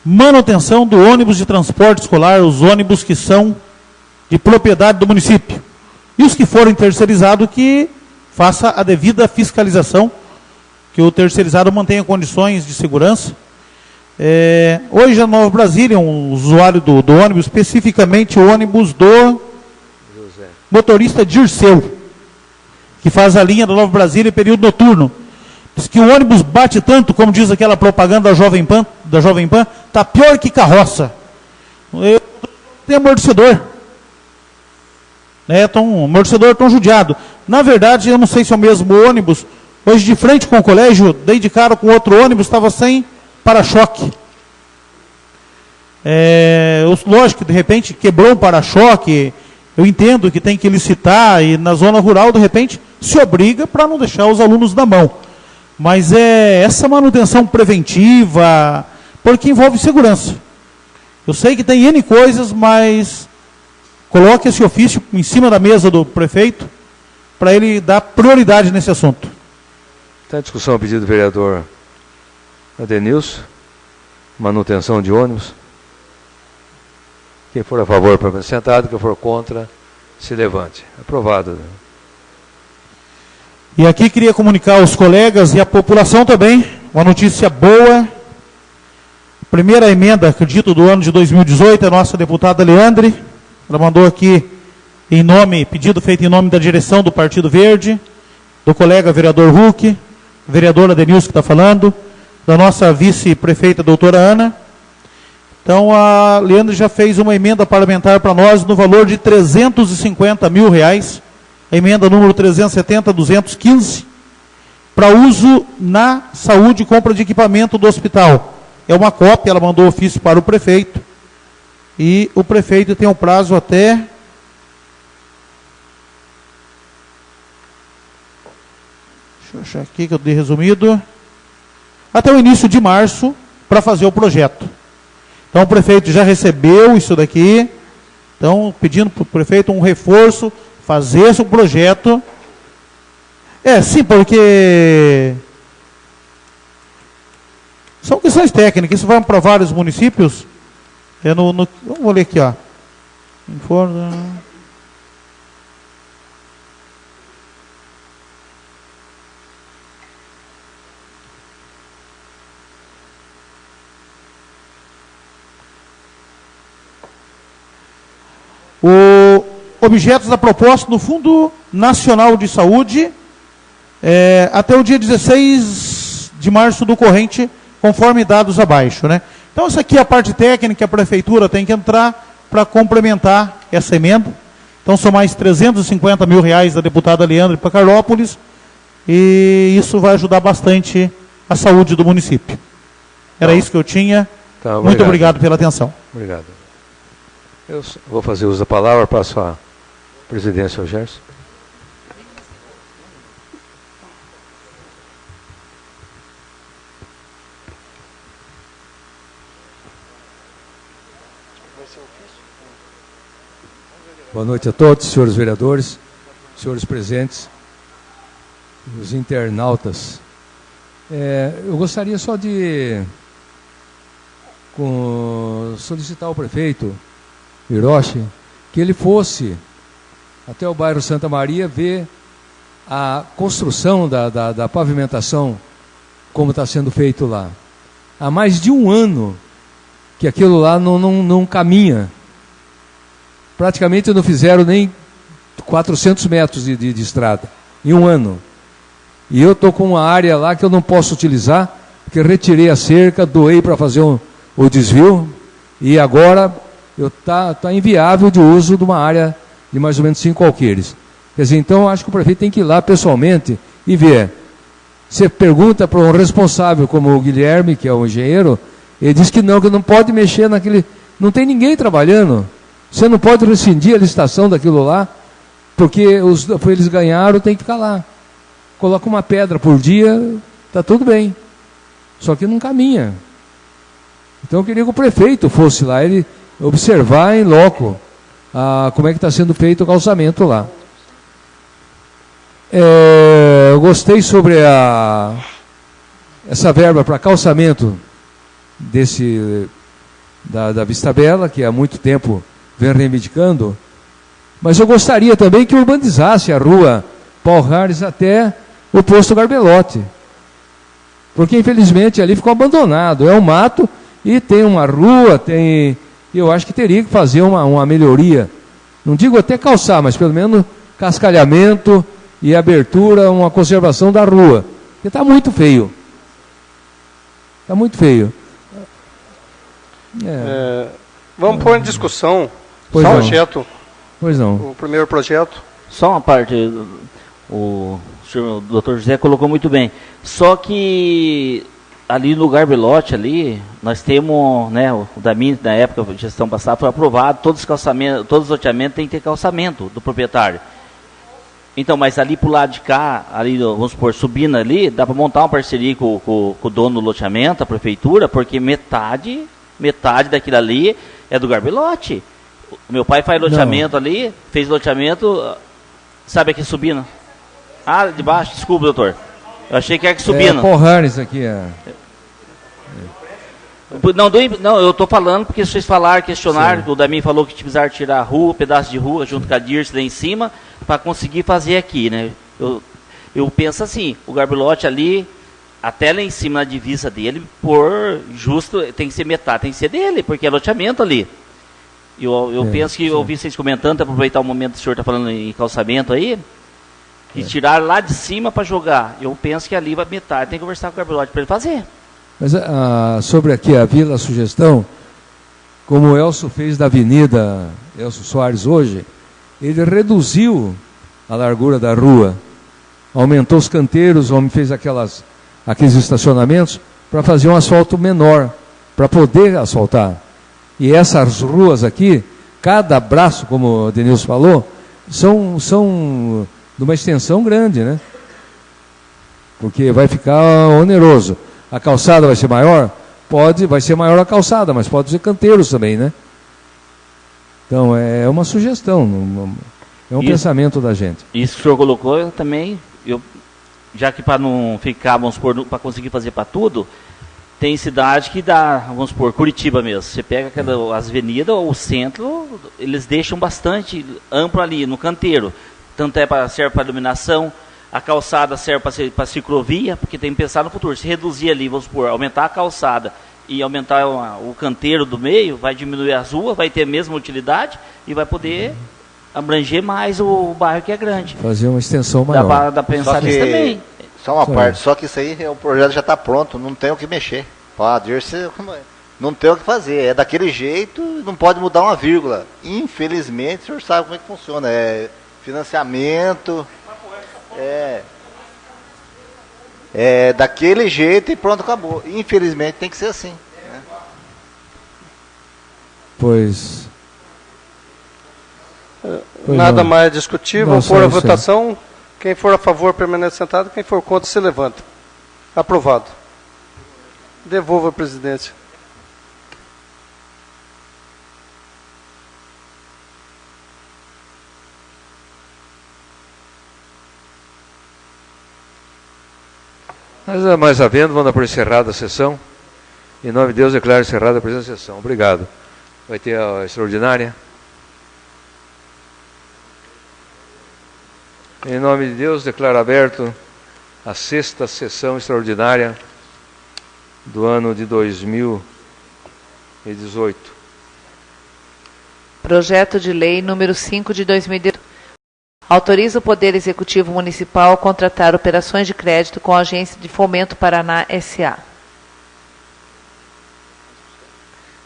manutenção do ônibus de transporte escolar, os ônibus que são de propriedade do município. E os que forem terceirizados, que faça a devida fiscalização, que o terceirizado mantenha condições de segurança. Hoje a Nova Brasília, um usuário do ônibus, especificamente o ônibus do motorista Dirceu, que faz a linha da Nova Brasília em período noturno. Diz que o ônibus bate tanto, como diz aquela propaganda da Jovem Pan, está pior que carroça. Tem amortecedor. Amortecedor tão judiado. Na verdade, eu não sei se é o mesmo ônibus. Hoje, de frente com o colégio, dei de cara com outro ônibus, estava sem para-choque. Lógico que, de repente, quebrou um para-choque. Eu entendo que tem que licitar e, na zona rural, de repente, se obriga para não deixar os alunos na mão. Mas essa manutenção preventiva, porque envolve segurança. Eu sei que tem N coisas, mas coloque esse ofício em cima da mesa do prefeito para ele dar prioridade nesse assunto. Está em discussão o pedido do vereador Adenilson, manutenção de ônibus. Quem for a favor, permaneça sentado. Quem for contra, se levante. Aprovado. E aqui queria comunicar aos colegas e à população também uma notícia boa. Primeira emenda, acredito, do ano de 2018, a nossa deputada Leandre. Ela mandou aqui pedido feito em nome da direção do Partido Verde, do colega vereador Huck, vereador Adenilson que está falando, da nossa vice-prefeita doutora Ana. Então a Leandre já fez uma emenda parlamentar para nós no valor de R$350 mil, a emenda número 370-215, para uso na saúde e compra de equipamento do hospital. É uma cópia, ela mandou ofício para o prefeito, e o prefeito tem um prazo até... Deixa eu achar aqui que eu dei resumido. Até o início de março, para fazer o projeto. Então o prefeito já recebeu isso daqui, então pedindo para o prefeito um reforço, fazer esse projeto. Sim, porque são questões técnicas, isso vai para vários municípios. Vou ler aqui, ó. Objetos da proposta no Fundo Nacional de Saúde, até o dia 16 de março do corrente, conforme dados abaixo, né? Então, essa aqui é a parte técnica, a prefeitura tem que entrar para complementar essa emenda. Então, são mais R$350 mil da deputada Leandre para Carlópolis, e isso vai ajudar bastante a saúde do município. Era isso que eu tinha. Tá, muito obrigado pela atenção. Obrigado. Eu vou fazer uso da palavra, passo a presidência ao Gerson. Boa noite a todos, senhores vereadores, senhores presentes, os internautas. Eu gostaria só de solicitar ao prefeito Hiroshi que ele fosse até o bairro Santa Maria ver a construção da pavimentação, como está sendo feito lá. Há mais de um ano que aquilo lá não caminha. Praticamente não fizeram nem 400 metros de estrada, em um ano. E eu estou com uma área lá que eu não posso utilizar, porque retirei a cerca, doei para fazer o desvio, e agora tá inviável de uso de uma área de mais ou menos 5 alqueires. Quer dizer, então, acho que o prefeito tem que ir lá pessoalmente e ver. Você pergunta para um responsável como o Guilherme, que é o engenheiro, ele diz que não pode mexer naquele... Não tem ninguém trabalhando. Você não pode rescindir a licitação daquilo lá, porque eles ganharam, tem que ficar lá. Coloca uma pedra por dia, está tudo bem. Só que não caminha. Então eu queria que o prefeito fosse lá, ele observar em loco como é que está sendo feito o calçamento lá. Eu gostei sobre essa verba para calçamento da Vista Bela, que há muito tempo vem reivindicando, mas eu gostaria também que urbanizasse a rua Paul Harris até o posto Garbelote, porque infelizmente ali ficou abandonado, é um mato e tem uma rua, eu acho que teria que fazer uma melhoria, não digo até calçar, mas pelo menos cascalhamento e abertura, uma conservação da rua, porque está muito feio. Está muito feio. Vamos pôr em discussão pois só o não. projeto. Pois não. O primeiro projeto. Só uma parte, o doutor José colocou muito bem. Só que ali no Garbelote, ali, nós temos, né, o da minha, na época, a gestão passada, foi aprovado, todos os loteamentos têm que ter calçamento do proprietário. Então, mas ali pro lado de cá, ali, vamos supor, subindo ali, dá para montar uma parceria com o dono do loteamento, a prefeitura, porque metade daquilo ali é do Garbelote. O meu pai faz loteamento ali, fez loteamento, sabe aqui subindo? Ah, de baixo, desculpa, doutor. Eu achei que era aqui subindo. Porranes aqui, Não, eu estou falando porque vocês questionaram, o Dami falou que precisaram tirar a rua, pedaço de rua, junto com a Dirce lá em cima, para conseguir fazer aqui, né? Eu penso assim, o Garbelote ali, até lá em cima na divisa dele, por justo, tem que ser metade, tem que ser dele, porque é loteamento ali. Eu penso que eu ouvi vocês comentando, até aproveitar o momento que o senhor está falando em calçamento aí, e tirar lá de cima para jogar. Eu penso que ali vai metade, tem que conversar com o Garbelote para ele fazer. Mas sobre aqui a Vila Sugestão, como o Elcio fez da Avenida Elcio Soares hoje, ele reduziu a largura da rua, aumentou os canteiros, fez aqueles estacionamentos para fazer um asfalto menor, para poder asfaltar. E essas ruas aqui, cada braço, como o Denilson falou, são de uma extensão grande, né? Porque vai ficar oneroso. A calçada vai ser maior? Vai ser maior a calçada, mas pode ser canteiros também, né? Então, é uma sugestão, é um pensamento da gente. Isso que o senhor colocou, eu também, já que para não ficar, vamos supor, para conseguir fazer para tudo, tem cidade que dá, vamos supor, Curitiba mesmo. Você pega as avenidas, o centro, eles deixam bastante amplo ali, no canteiro. Tanto serve para iluminação, a calçada serve para ciclovia, porque tem que pensar no futuro. Se reduzir ali, vamos supor, aumentar a calçada e aumentar o canteiro do meio, vai diminuir as ruas, vai ter a mesma utilidade e vai poder abranger mais o bairro que é grande. Fazer uma extensão maior. Dá para pensar nisso também. Só uma parte, só que isso aí, o projeto já está pronto, não tem o que mexer. Não tem o que fazer, é daquele jeito, não pode mudar uma vírgula. Infelizmente, o senhor sabe como é que funciona, é financiamento, é daquele jeito e pronto, acabou. Infelizmente tem que ser assim, né? Pois Nada mais discutível, vamos pôr a votação. Quem for a favor permanece sentado, quem for contra se levanta. Aprovado. Devolva a presidência. Mas havendo, vamos dar por encerrada a sessão. Em nome de Deus, declaro encerrada a presente sessão. Obrigado. Vai ter a extraordinária. Em nome de Deus, declaro aberto a 6ª sessão extraordinária do ano de 2018. Projeto de Lei número 5 de 2018. Autoriza o Poder Executivo Municipal a contratar operações de crédito com a Agência de Fomento Paraná S.A.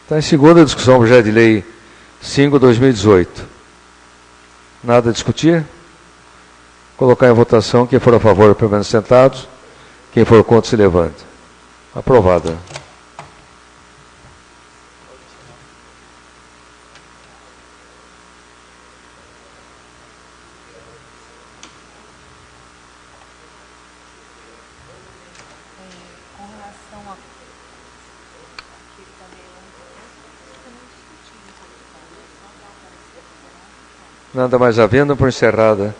Está em segunda discussão o projeto de lei 5/2018. Nada a discutir? Colocar em votação. Quem for a favor, permaneça sentados. Quem for contra, se levante. Aprovada. Nada mais havendo, por encerrada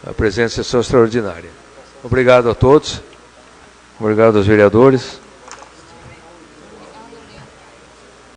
a presente sessão extraordinária. Obrigado a todos. Obrigado aos vereadores.